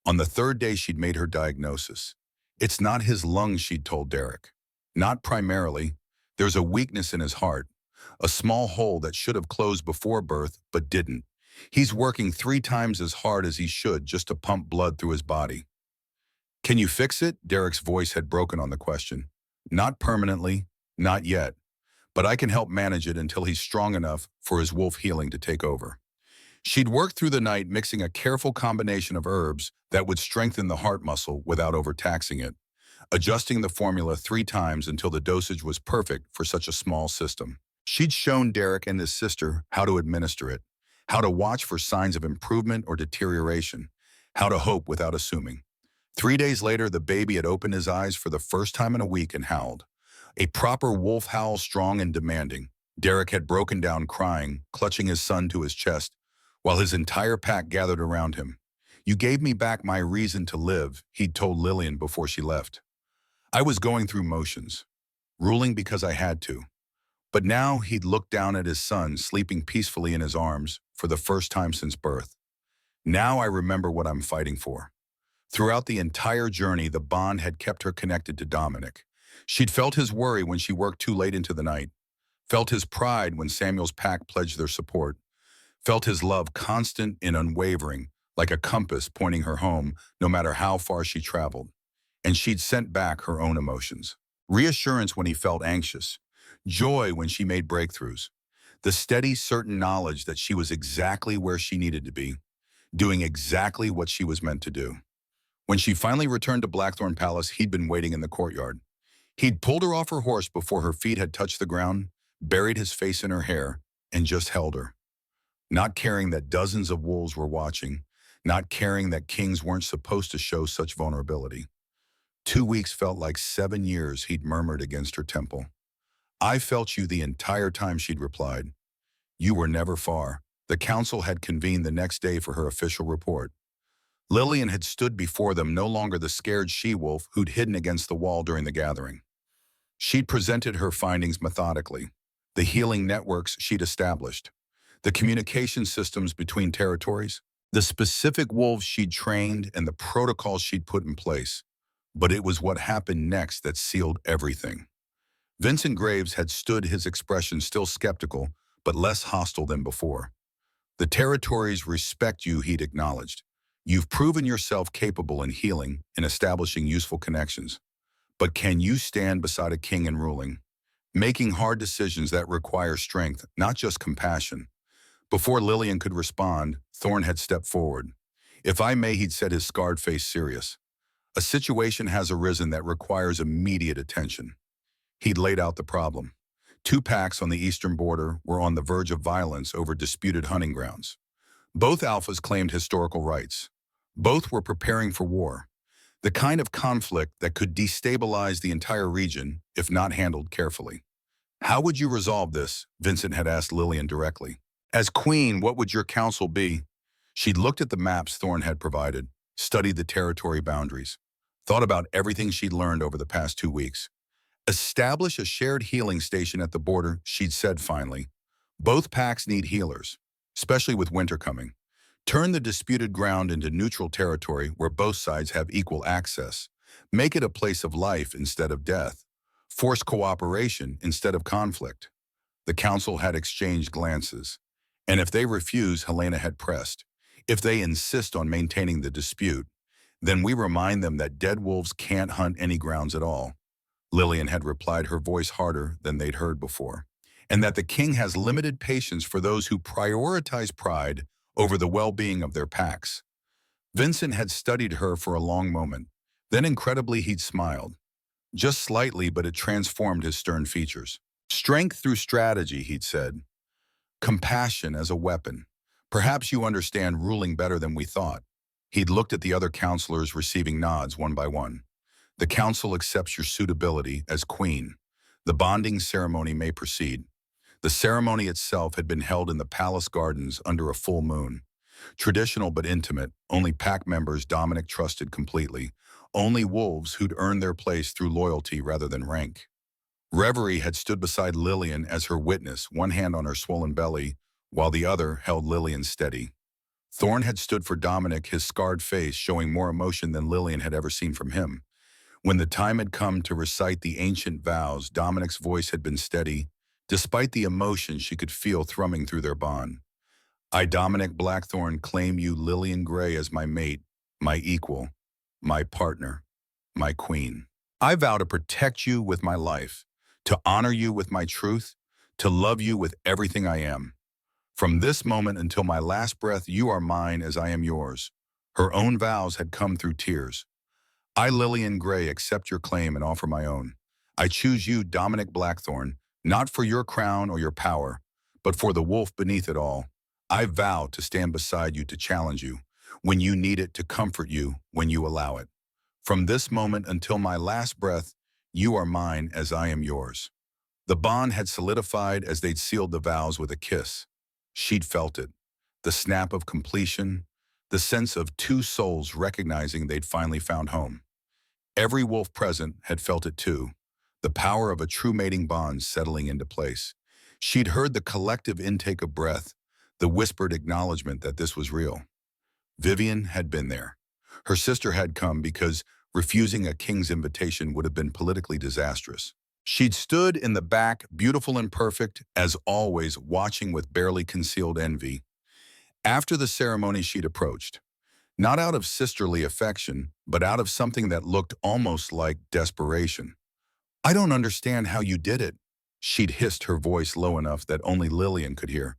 On the third day, she'd made her diagnosis. It's not his lungs, she'd told Derek. Not primarily. There's a weakness in his heart, a small hole that should have closed before birth but didn't. He's working 3 times as hard as he should just to pump blood through his body. Can you fix it? Derek's voice had broken on the question. Not permanently, not yet, but I can help manage it until he's strong enough for his wolf healing to take over. She'd worked through the night mixing a careful combination of herbs that would strengthen the heart muscle without overtaxing it, adjusting the formula 3 times until the dosage was perfect for such a small system. She'd shown Derek and his sister how to administer it, how to watch for signs of improvement or deterioration, how to hope without assuming. 3 days later, the baby had opened his eyes for the first time in a week and howled. A proper wolf howl, strong and demanding. Derek had broken down crying, clutching his son to his chest, while his entire pack gathered around him. You gave me back my reason to live, he'd told Lillian before she left. I was going through motions, ruling because I had to. But now he'd looked down at his son sleeping peacefully in his arms for the first time since birth. Now I remember what I'm fighting for. Throughout the entire journey, the bond had kept her connected to Dominic. She'd felt his worry when she worked too late into the night, felt his pride when Samuel's pack pledged their support, felt his love constant and unwavering, like a compass pointing her home no matter how far she traveled. And she'd sent back her own emotions. Reassurance when he felt anxious, joy when she made breakthroughs, the steady, certain knowledge that she was exactly where she needed to be, doing exactly what she was meant to do. When she finally returned to Blackthorn Palace, he'd been waiting in the courtyard. He'd pulled her off her horse before her feet had touched the ground, buried his face in her hair, and just held her. Not caring that dozens of wolves were watching, not caring that kings weren't supposed to show such vulnerability. 2 weeks felt like 7 years, he'd murmured against her temple. I felt you the entire time, she'd replied. You were never far. The council had convened the next day for her official report. Lillian had stood before them, no longer the scared she-wolf who'd hidden against the wall during the gathering. She'd presented her findings methodically, the healing networks she'd established, the communication systems between territories, the specific wolves she'd trained, and the protocols she'd put in place. But it was what happened next that sealed everything. Vincent Graves had stood, his expression still skeptical, but less hostile than before. The territories respect you, he'd acknowledged. You've proven yourself capable in healing and establishing useful connections. But can you stand beside a king and ruling, making hard decisions that require strength, not just compassion? Before Lillian could respond, Thorne had stepped forward. If I may, he'd said, his scarred face serious. A situation has arisen that requires immediate attention. He'd laid out the problem. 2 packs on the eastern border were on the verge of violence over disputed hunting grounds. Both alphas claimed historical rights. Both were preparing for war, the kind of conflict that could destabilize the entire region if not handled carefully. How would you resolve this? Vincent had asked Lillian directly. As queen, what would your counsel be? She'd looked at the maps Thorne had provided, studied the territory boundaries, thought about everything she'd learned over the past 2 weeks. Establish a shared healing station at the border, she'd said finally. Both packs need healers, especially with winter coming. Turn the disputed ground into neutral territory where both sides have equal access. Make it a place of life instead of death. Force cooperation instead of conflict. The council had exchanged glances. And if they refuse, Helena had pressed. If they insist on maintaining the dispute, then we remind them that dead wolves can't hunt any grounds at all. Lillian had replied, her voice harder than they'd heard before. And that the king has limited patience for those who prioritize pride over the well-being of their packs. Vincent had studied her for a long moment. Then incredibly he'd smiled. Just slightly, but it transformed his stern features. Strength through strategy, he'd said. Compassion as a weapon. Perhaps you understand ruling better than we thought. He'd looked at the other counselors, receiving nods one by one. The council accepts your suitability as queen. The bonding ceremony may proceed. The ceremony itself had been held in the palace gardens under a full moon. Traditional but intimate, only pack members Dominic trusted completely. Only wolves who'd earned their place through loyalty rather than rank. Reverie had stood beside Lillian as her witness, one hand on her swollen belly, while the other held Lillian steady. Thorn had stood for Dominic, his scarred face showing more emotion than Lillian had ever seen from him. When the time had come to recite the ancient vows, Dominic's voice had been steady, despite the emotion she could feel thrumming through their bond. I, Dominic Blackthorn, claim you, Lillian Gray, as my mate, my equal, my partner, my queen. I vow to protect you with my life, to honor you with my truth, to love you with everything I am. From this moment until my last breath, you are mine as I am yours. Her own vows had come through tears. I, Lillian Gray, accept your claim and offer my own. I choose you, Dominic Blackthorn, not for your crown or your power, but for the wolf beneath it all. I vow to stand beside you, to challenge you when you need it, to comfort you when you allow it. From this moment until my last breath, you are mine as I am yours. The bond had solidified as they'd sealed the vows with a kiss. She'd felt it, the snap of completion, the sense of two souls recognizing they'd finally found home. Every wolf present had felt it too, the power of a true mating bond settling into place. She'd heard the collective intake of breath, the whispered acknowledgement that this was real. Vivian had been there. Her sister had come because refusing a king's invitation would have been politically disastrous. She'd stood in the back, beautiful and perfect, as always, watching with barely concealed envy. After the ceremony, she'd approached, not out of sisterly affection, but out of something that looked almost like desperation. I don't understand how you did it, she'd hissed, her voice low enough that only Lillian could hear.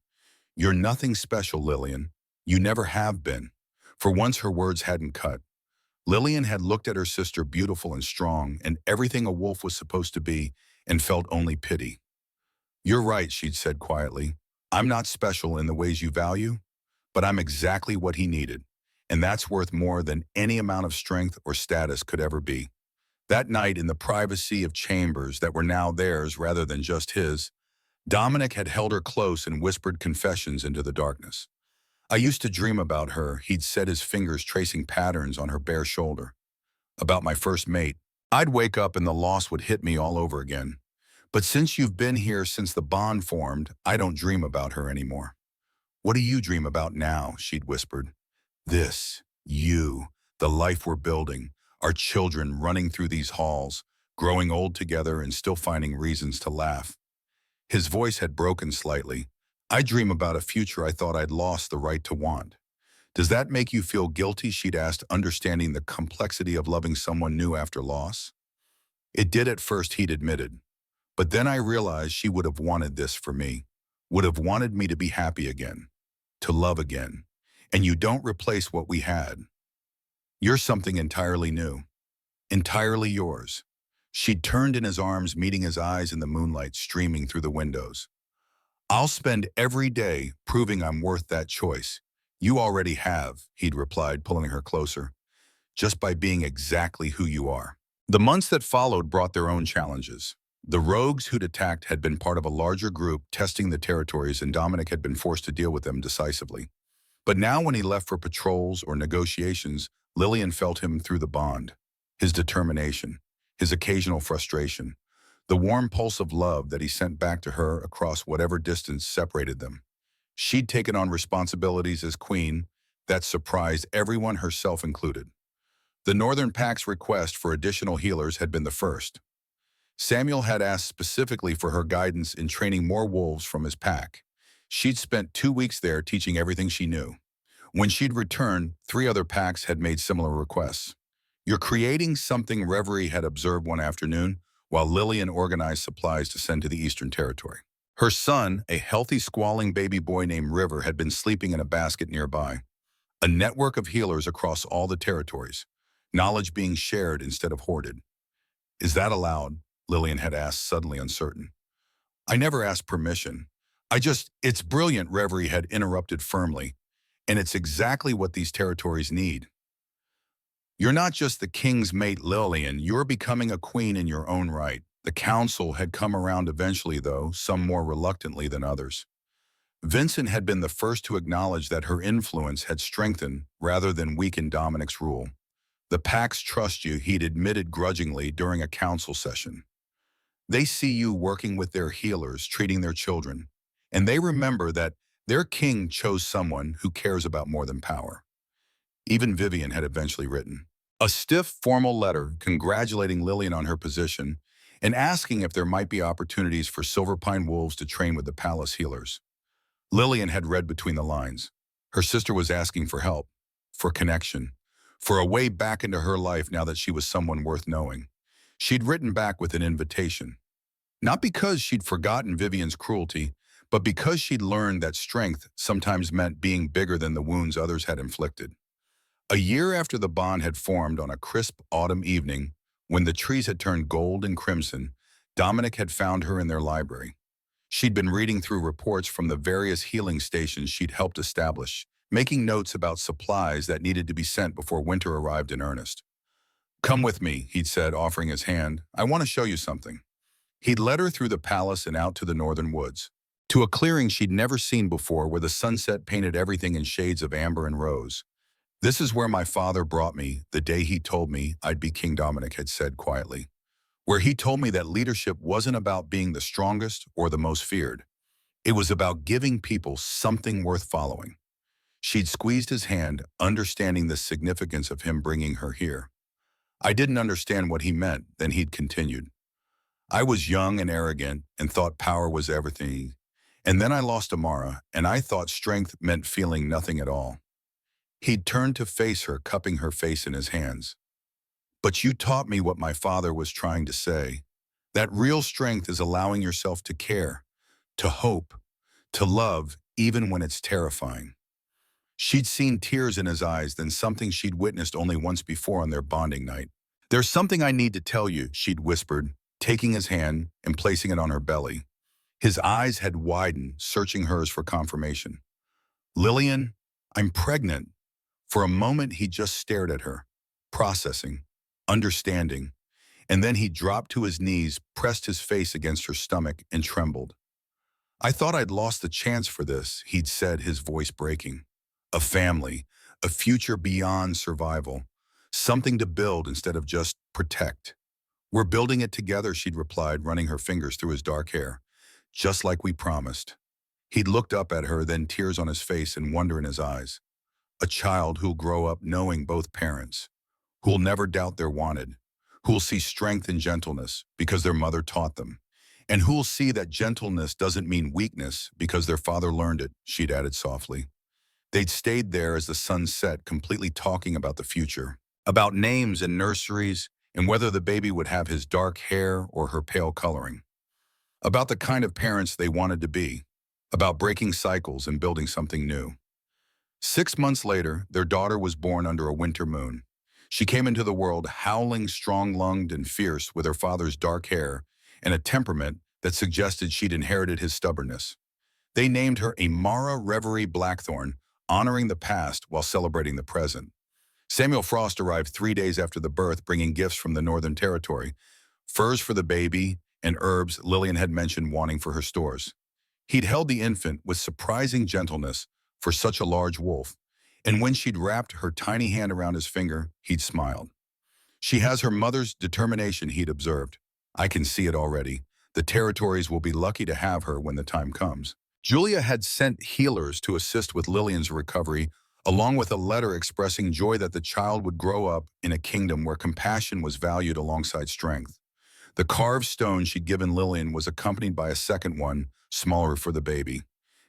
You're nothing special, Lillian. You never have been. For once, her words hadn't cut. Lillian had looked at her sister, beautiful and strong, and everything a wolf was supposed to be, and felt only pity. You're right, she'd said quietly. I'm not special in the ways you value, but I'm exactly what he needed, and that's worth more than any amount of strength or status could ever be. That night, in the privacy of chambers that were now theirs rather than just his, Dominic had held her close and whispered confessions into the darkness. I used to dream about her, he'd said, his fingers tracing patterns on her bare shoulder. About my first mate. I'd wake up and the loss would hit me all over again. But since you've been here, since the bond formed, I don't dream about her anymore. What do you dream about now? She'd whispered. This, you, the life we're building, our children running through these halls, growing old together and still finding reasons to laugh. His voice had broken slightly. I dream about a future I thought I'd lost the right to want. Does that make you feel guilty? She'd asked, understanding the complexity of loving someone new after loss. It did at first, he'd admitted. But then I realized she would have wanted this for me, would have wanted me to be happy again, to love again. And you don't replace what we had. You're something entirely new, entirely yours. She'd turned in his arms, meeting his eyes in the moonlight streaming through the windows. I'll spend every day proving I'm worth that choice. You already have, he'd replied, pulling her closer, just by being exactly who you are. The months that followed brought their own challenges. The rogues who'd attacked had been part of a larger group testing the territories, and Dominic had been forced to deal with them decisively. But now when he left for patrols or negotiations, Lillian felt him through the bond, his determination, his occasional frustration, the warm pulse of love that he sent back to her across whatever distance separated them. She'd taken on responsibilities as queen that surprised everyone, herself included. The Northern Pack's request for additional healers had been the first. Samuel had asked specifically for her guidance in training more wolves from his pack. She'd spent 2 weeks there teaching everything she knew. When she'd returned, 3 other packs had made similar requests. You're creating something, Reverie had observed one afternoon, while Lillian organized supplies to send to the Eastern Territory. Her son, a healthy, squalling baby boy named River, had been sleeping in a basket nearby. A network of healers across all the territories, knowledge being shared instead of hoarded. Is that allowed? Lillian had asked, suddenly uncertain. I never asked permission. It's brilliant, Reverie had interrupted firmly, and it's exactly what these territories need. You're not just the king's mate, Lillian. You're becoming a queen in your own right. The council had come around eventually, though, some more reluctantly than others. Vincent had been the first to acknowledge that her influence had strengthened rather than weakened Dominic's rule. The Pax trust you, he'd admitted grudgingly during a council session. They see you working with their healers, treating their children, and they remember that their king chose someone who cares about more than power. Even Vivian had eventually written a stiff, formal letter congratulating Lillian on her position and asking if there might be opportunities for Silver Pine Wolves to train with the palace healers. Lillian had read between the lines. Her sister was asking for help, for connection, for a way back into her life now that she was someone worth knowing. She'd written back with an invitation. Not because she'd forgotten Vivian's cruelty, but because she'd learned that strength sometimes meant being bigger than the wounds others had inflicted. A year after the bond had formed on a crisp autumn evening, when the trees had turned gold and crimson, Dominic had found her in their library. She'd been reading through reports from the various healing stations she'd helped establish, making notes about supplies that needed to be sent before winter arrived in earnest. "Come with me," he'd said, offering his hand. "I want to show you something." He'd led her through the palace and out to the northern woods, to a clearing she'd never seen before where the sunset painted everything in shades of amber and rose. "This is where my father brought me the day he told me I'd be King," Dominic had said quietly. "Where he told me that leadership wasn't about being the strongest or the most feared. It was about giving people something worth following." She'd squeezed his hand, understanding the significance of him bringing her here. "I didn't understand what he meant," then he'd continued. "I was young and arrogant and thought power was everything. And then I lost Amara, and I thought strength meant feeling nothing at all." He'd turned to face her, cupping her face in his hands. "But you taught me what my father was trying to say. That real strength is allowing yourself to care, to hope, to love, even when it's terrifying." She'd seen tears in his eyes, then something she'd witnessed only once before on their bonding night. "There's something I need to tell you," she'd whispered, taking his hand and placing it on her belly. His eyes had widened, searching hers for confirmation. "Lillian, I'm pregnant." For a moment, he just stared at her, processing, understanding, and then he dropped to his knees, pressed his face against her stomach, and trembled. "I thought I'd lost the chance for this," he'd said, his voice breaking. "A family, a future beyond survival, something to build instead of just protect." "We're building it together," she'd replied, running her fingers through his dark hair. "Just like we promised." He'd looked up at her, then tears on his face and wonder in his eyes. "A child who'll grow up knowing both parents, who'll never doubt they're wanted, who'll see strength and gentleness because their mother taught them, and who'll see that gentleness doesn't mean weakness because their father learned it," she'd added softly. They'd stayed there as the sun set, completely talking about the future, about names and nurseries, and whether the baby would have his dark hair or her pale coloring, about the kind of parents they wanted to be, about breaking cycles and building something new. 6 months later, their daughter was born under a winter moon. She came into the world howling, strong-lunged, and fierce, with her father's dark hair and a temperament that suggested she'd inherited his stubbornness. They named her Amara Reverie Blackthorn, honoring the past while celebrating the present. Samuel Frost arrived 3 days after the birth, bringing gifts from the Northern Territory, furs for the baby, and herbs Lillian had mentioned wanting for her stores. He'd held the infant with surprising gentleness for such a large wolf, and when she'd wrapped her tiny hand around his finger, he'd smiled. "She has her mother's determination," he'd observed. "I can see it already. The territories will be lucky to have her when the time comes." Julia had sent healers to assist with Lillian's recovery, along with a letter expressing joy that the child would grow up in a kingdom where compassion was valued alongside strength. The carved stone she'd given Lillian was accompanied by a second one, smaller for the baby.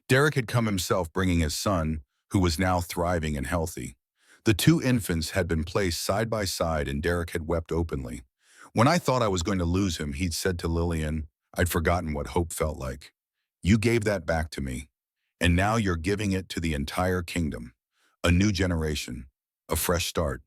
Derek had come himself, bringing his son, who was now thriving and healthy. The two infants had been placed side by side, and Derek had wept openly. "When I thought I was going to lose him," he'd said to Lillian, "I'd forgotten what hope felt like. You gave that back to me, and now you're giving it to the entire kingdom. A new generation, a fresh start."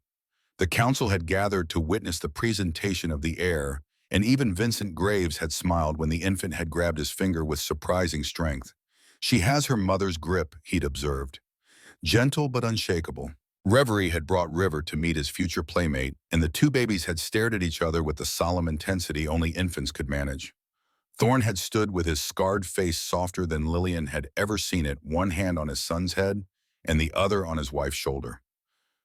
The council had gathered to witness the presentation of the heir, and even Vincent Graves had smiled when the infant had grabbed his finger with surprising strength. "She has her mother's grip," he'd observed. "Gentle but unshakable." Reverie had brought River to meet his future playmate, and the two babies had stared at each other with the solemn intensity only infants could manage. Thorn had stood with his scarred face softer than Lillian had ever seen it, one hand on his son's head and the other on his wife's shoulder.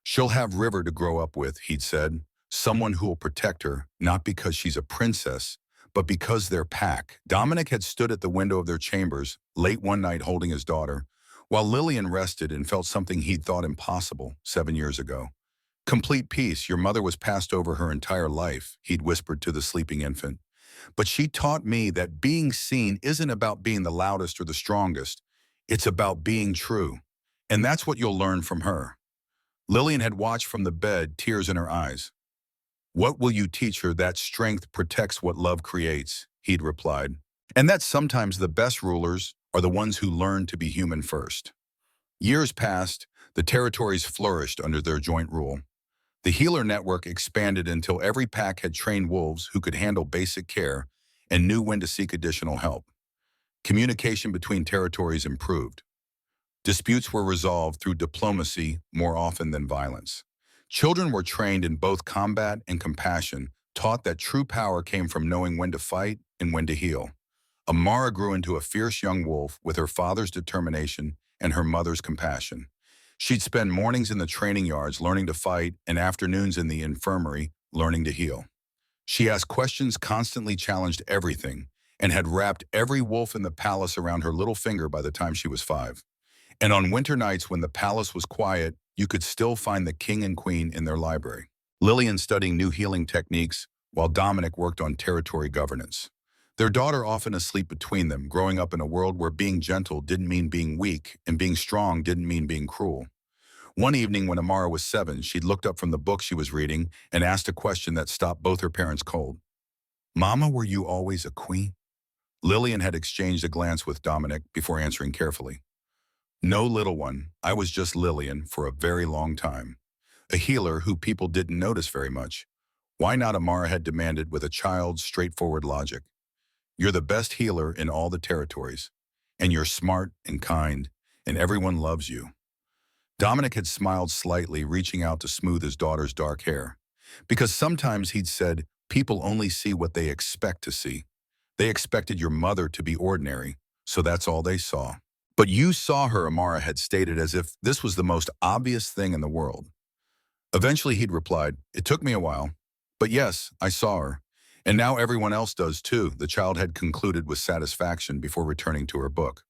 She'll have River to grow up with, he'd said, someone who will protect her, not because she's a princess, but because they're pack. Dominic had stood at the window of their chambers, late one night holding his daughter, while Lillian rested and felt something he'd thought impossible 7 years ago. Complete peace, your mother was passed over her entire life, he'd whispered to the sleeping infant. But she taught me that being seen isn't about being the loudest or the strongest. It's about being true. And that's what you'll learn from her. Lillian had watched from the bed, tears in her eyes. What will you teach her? That strength protects what love creates, he'd replied. And that sometimes the best rulers are the ones who learn to be human first. Years passed, the territories flourished under their joint rule. The healer network expanded until every pack had trained wolves who could handle basic care and knew when to seek additional help. Communication between territories improved. Disputes were resolved through diplomacy more often than violence. Children were trained in both combat and compassion, taught that true power came from knowing when to fight and when to heal. Amara grew into a fierce young wolf with her father's determination and her mother's compassion. She'd spend mornings in the training yards learning to fight and afternoons in the infirmary learning to heal. She asked questions, constantly challenged everything, and had wrapped every wolf in the palace around her little finger by the time she was 5. And on winter nights when the palace was quiet, you could still find the king and queen in their library. Lillian studying new healing techniques, while Dominic worked on territory governance. Their daughter often asleep between them, growing up in a world where being gentle didn't mean being weak, and being strong didn't mean being cruel. One evening when Amara was 7, she'd looked up from the book she was reading and asked a question that stopped both her parents cold. Mama, were you always a queen? Lillian had exchanged a glance with Dominic before answering carefully. No, little one, I was just Lillian for a very long time. A healer who people didn't notice very much. Why not, Amara had demanded with a child's straightforward logic. You're the best healer in all the territories, and you're smart and kind, and everyone loves you. Dominic had smiled slightly, reaching out to smooth his daughter's dark hair. Because sometimes, he'd said, people only see what they expect to see. They expected your mother to be ordinary, so that's all they saw. But you saw her, Amara had stated, as if this was the most obvious thing in the world. Eventually, he'd replied, it took me a while. But yes, I saw her. And now everyone else does too, the child had concluded with satisfaction before returning to her book.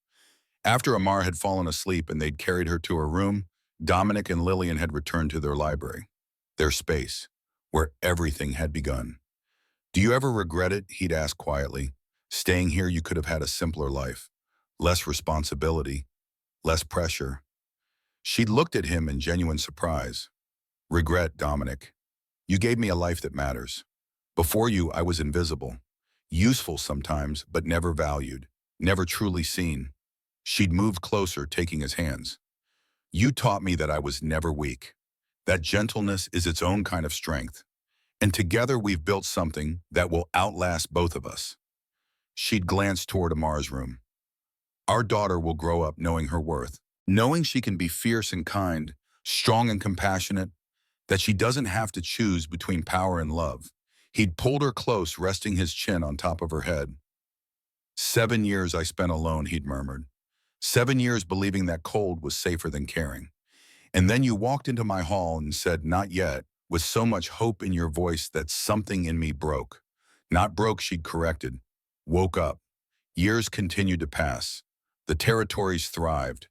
After Amara had fallen asleep and they'd carried her to her room, Dominic and Lillian had returned to their library, their space, where everything had begun. Do you ever regret it? He'd asked quietly. Staying here, you could have had a simpler life. Less responsibility, less pressure. She'd looked at him in genuine surprise. Regret, Dominic. You gave me a life that matters. Before you, I was invisible. Useful sometimes, but never valued. Never truly seen. She'd moved closer, taking his hands. You taught me that I was never weak. That gentleness is its own kind of strength. And together we've built something that will outlast both of us. She'd glanced toward Amara's room. Our daughter will grow up knowing her worth, knowing she can be fierce and kind, strong and compassionate, that she doesn't have to choose between power and love. He'd pulled her close, resting his chin on top of her head. 7 years I spent alone, he'd murmured. 7 years believing that cold was safer than caring. And then you walked into my hall and said, not yet, with so much hope in your voice that something in me broke. Not broke, she'd corrected. Woke up. Years continued to pass. The territories thrived.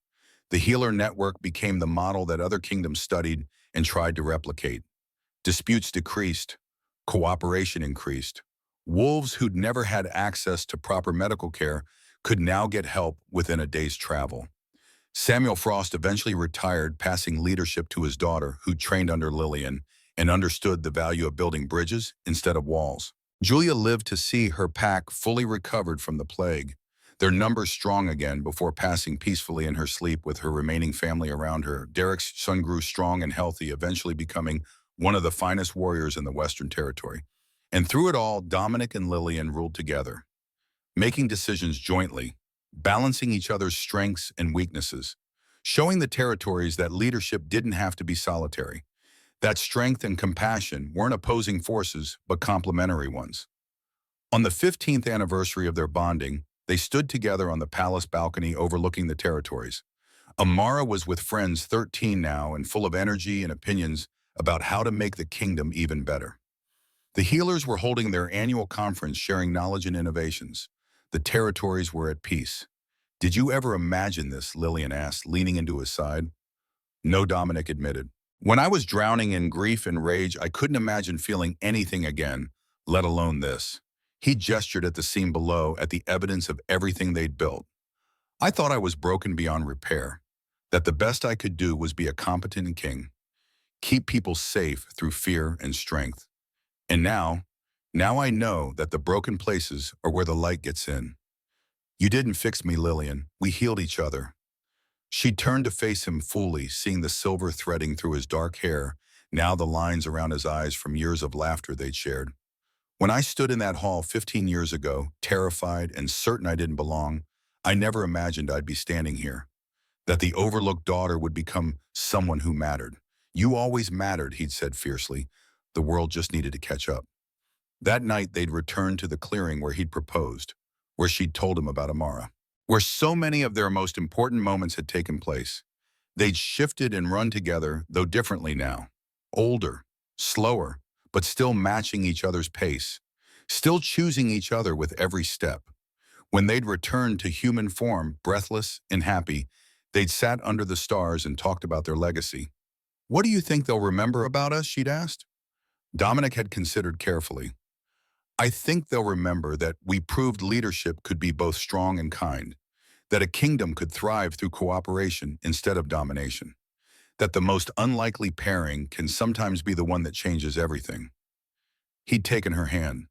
The healer network became the model that other kingdoms studied and tried to replicate. Disputes decreased. Cooperation increased. Wolves who'd never had access to proper medical care could now get help within a day's travel. Samuel Frost eventually retired, passing leadership to his daughter, who trained under Lillian and understood the value of building bridges instead of walls. Julia lived to see her pack fully recovered from the plague, their numbers strong again before passing peacefully in her sleep with her remaining family around her. Derek's son grew strong and healthy, eventually becoming one of the finest warriors in the Western Territory. And through it all, Dominic and Lillian ruled together, making decisions jointly, balancing each other's strengths and weaknesses. showing the territories that leadership didn't have to be solitary, that strength and compassion weren't opposing forces, but complementary ones. On the 15th anniversary of their bonding, they stood together on the palace balcony overlooking the territories. Amara was with friends 13 now and full of energy and opinions about how to make the kingdom even better. The healers were holding their annual conference sharing knowledge and innovations. The territories were at peace. Did you ever imagine this? Lillian asked, leaning into his side. No, Dominic admitted. When I was drowning in grief and rage, I couldn't imagine feeling anything again, let alone this. He gestured at the scene below, at the evidence of everything they'd built. I thought I was broken beyond repair, that the best I could do was be a competent king, keep people safe through fear and strength. And now I know that the broken places are where the light gets in. You didn't fix me, Lillian. We healed each other. She turned to face him fully, seeing the silver threading through his dark hair, now the lines around his eyes from years of laughter they'd shared. When I stood in that hall 15 years ago, terrified and certain I didn't belong, I never imagined I'd be standing here, that the overlooked daughter would become someone who mattered. You always mattered, he'd said fiercely. The world just needed to catch up. That night, they'd returned to the clearing where he'd proposed, where she'd told him about Amara, where so many of their most important moments had taken place. They'd shifted and run together, though differently now. Older, slower, but still matching each other's pace, still choosing each other with every step. When they'd returned to human form, breathless and happy, they'd sat under the stars and talked about their legacy. What do you think they'll remember about us? She'd asked. Dominic had considered carefully. I think they'll remember that we proved leadership could be both strong and kind, that a kingdom could thrive through cooperation instead of domination, that the most unlikely pairing can sometimes be the one that changes everything. He'd taken her hand,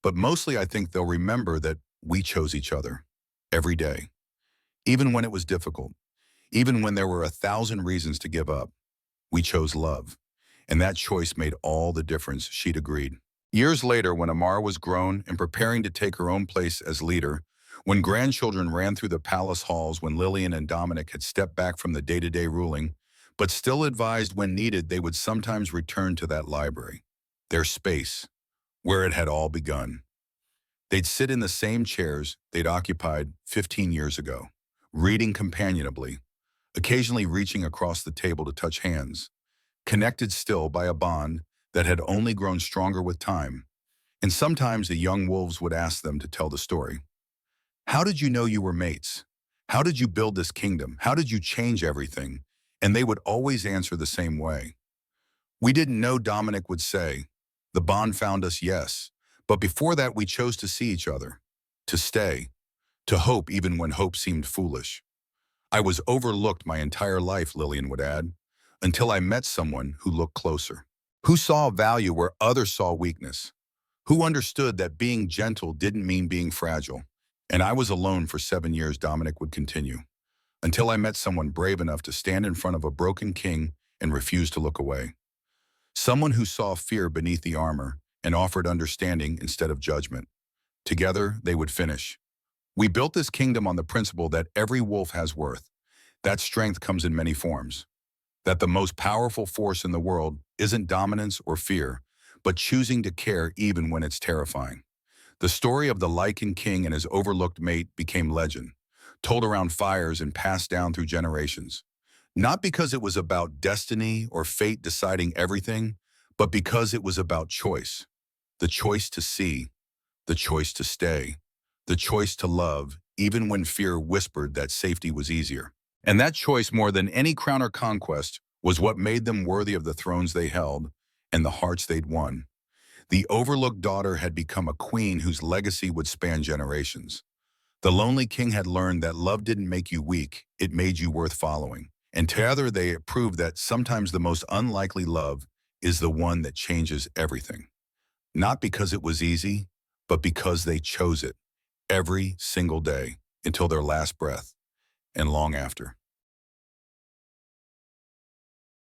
but mostly I think they'll remember that we chose each other every day, even when it was difficult, even when there were 1,000 reasons to give up. We chose love, and that choice made all the difference, she'd agreed. Years later, when Amara was grown and preparing to take her own place as leader, when grandchildren ran through the palace halls, when Lillian and Dominic had stepped back from the day-to-day ruling, but still advised when needed they would sometimes return to that library, their space, where it had all begun. They'd sit in the same chairs they'd occupied 15 years ago, reading companionably, occasionally reaching across the table to touch hands, connected still by a bond that had only grown stronger with time. And sometimes the young wolves would ask them to tell the story. How did you know you were mates? How did you build this kingdom? How did you change everything? And they would always answer the same way. We didn't know, Dominic would say. The bond found us, yes. But before that, we chose to see each other, to stay, to hope even when hope seemed foolish. I was overlooked my entire life, Lillian would add, until I met someone who looked closer, who saw value where others saw weakness, who understood that being gentle didn't mean being fragile. And I was alone for 7 years, Dominic would continue, until I met someone brave enough to stand in front of a broken king and refuse to look away. Someone who saw fear beneath the armor and offered understanding instead of judgment. Together, they would finish. We built this kingdom on the principle that every wolf has worth. That strength comes in many forms. That the most powerful force in the world isn't dominance or fear, but choosing to care even when it's terrifying. The story of the Lycan king and his overlooked mate became legend, told around fires and passed down through generations. Not because it was about destiny or fate deciding everything, but because it was about choice. The choice to see, the choice to stay, the choice to love, even when fear whispered that safety was easier. And that choice, more than any crown or conquest, was what made them worthy of the thrones they held and the hearts they'd won. The overlooked daughter had become a queen whose legacy would span generations. The lonely king had learned that love didn't make you weak, it made you worth following. And together they proved that sometimes the most unlikely love is the one that changes everything. Not because it was easy, but because they chose it every single day until their last breath and long after.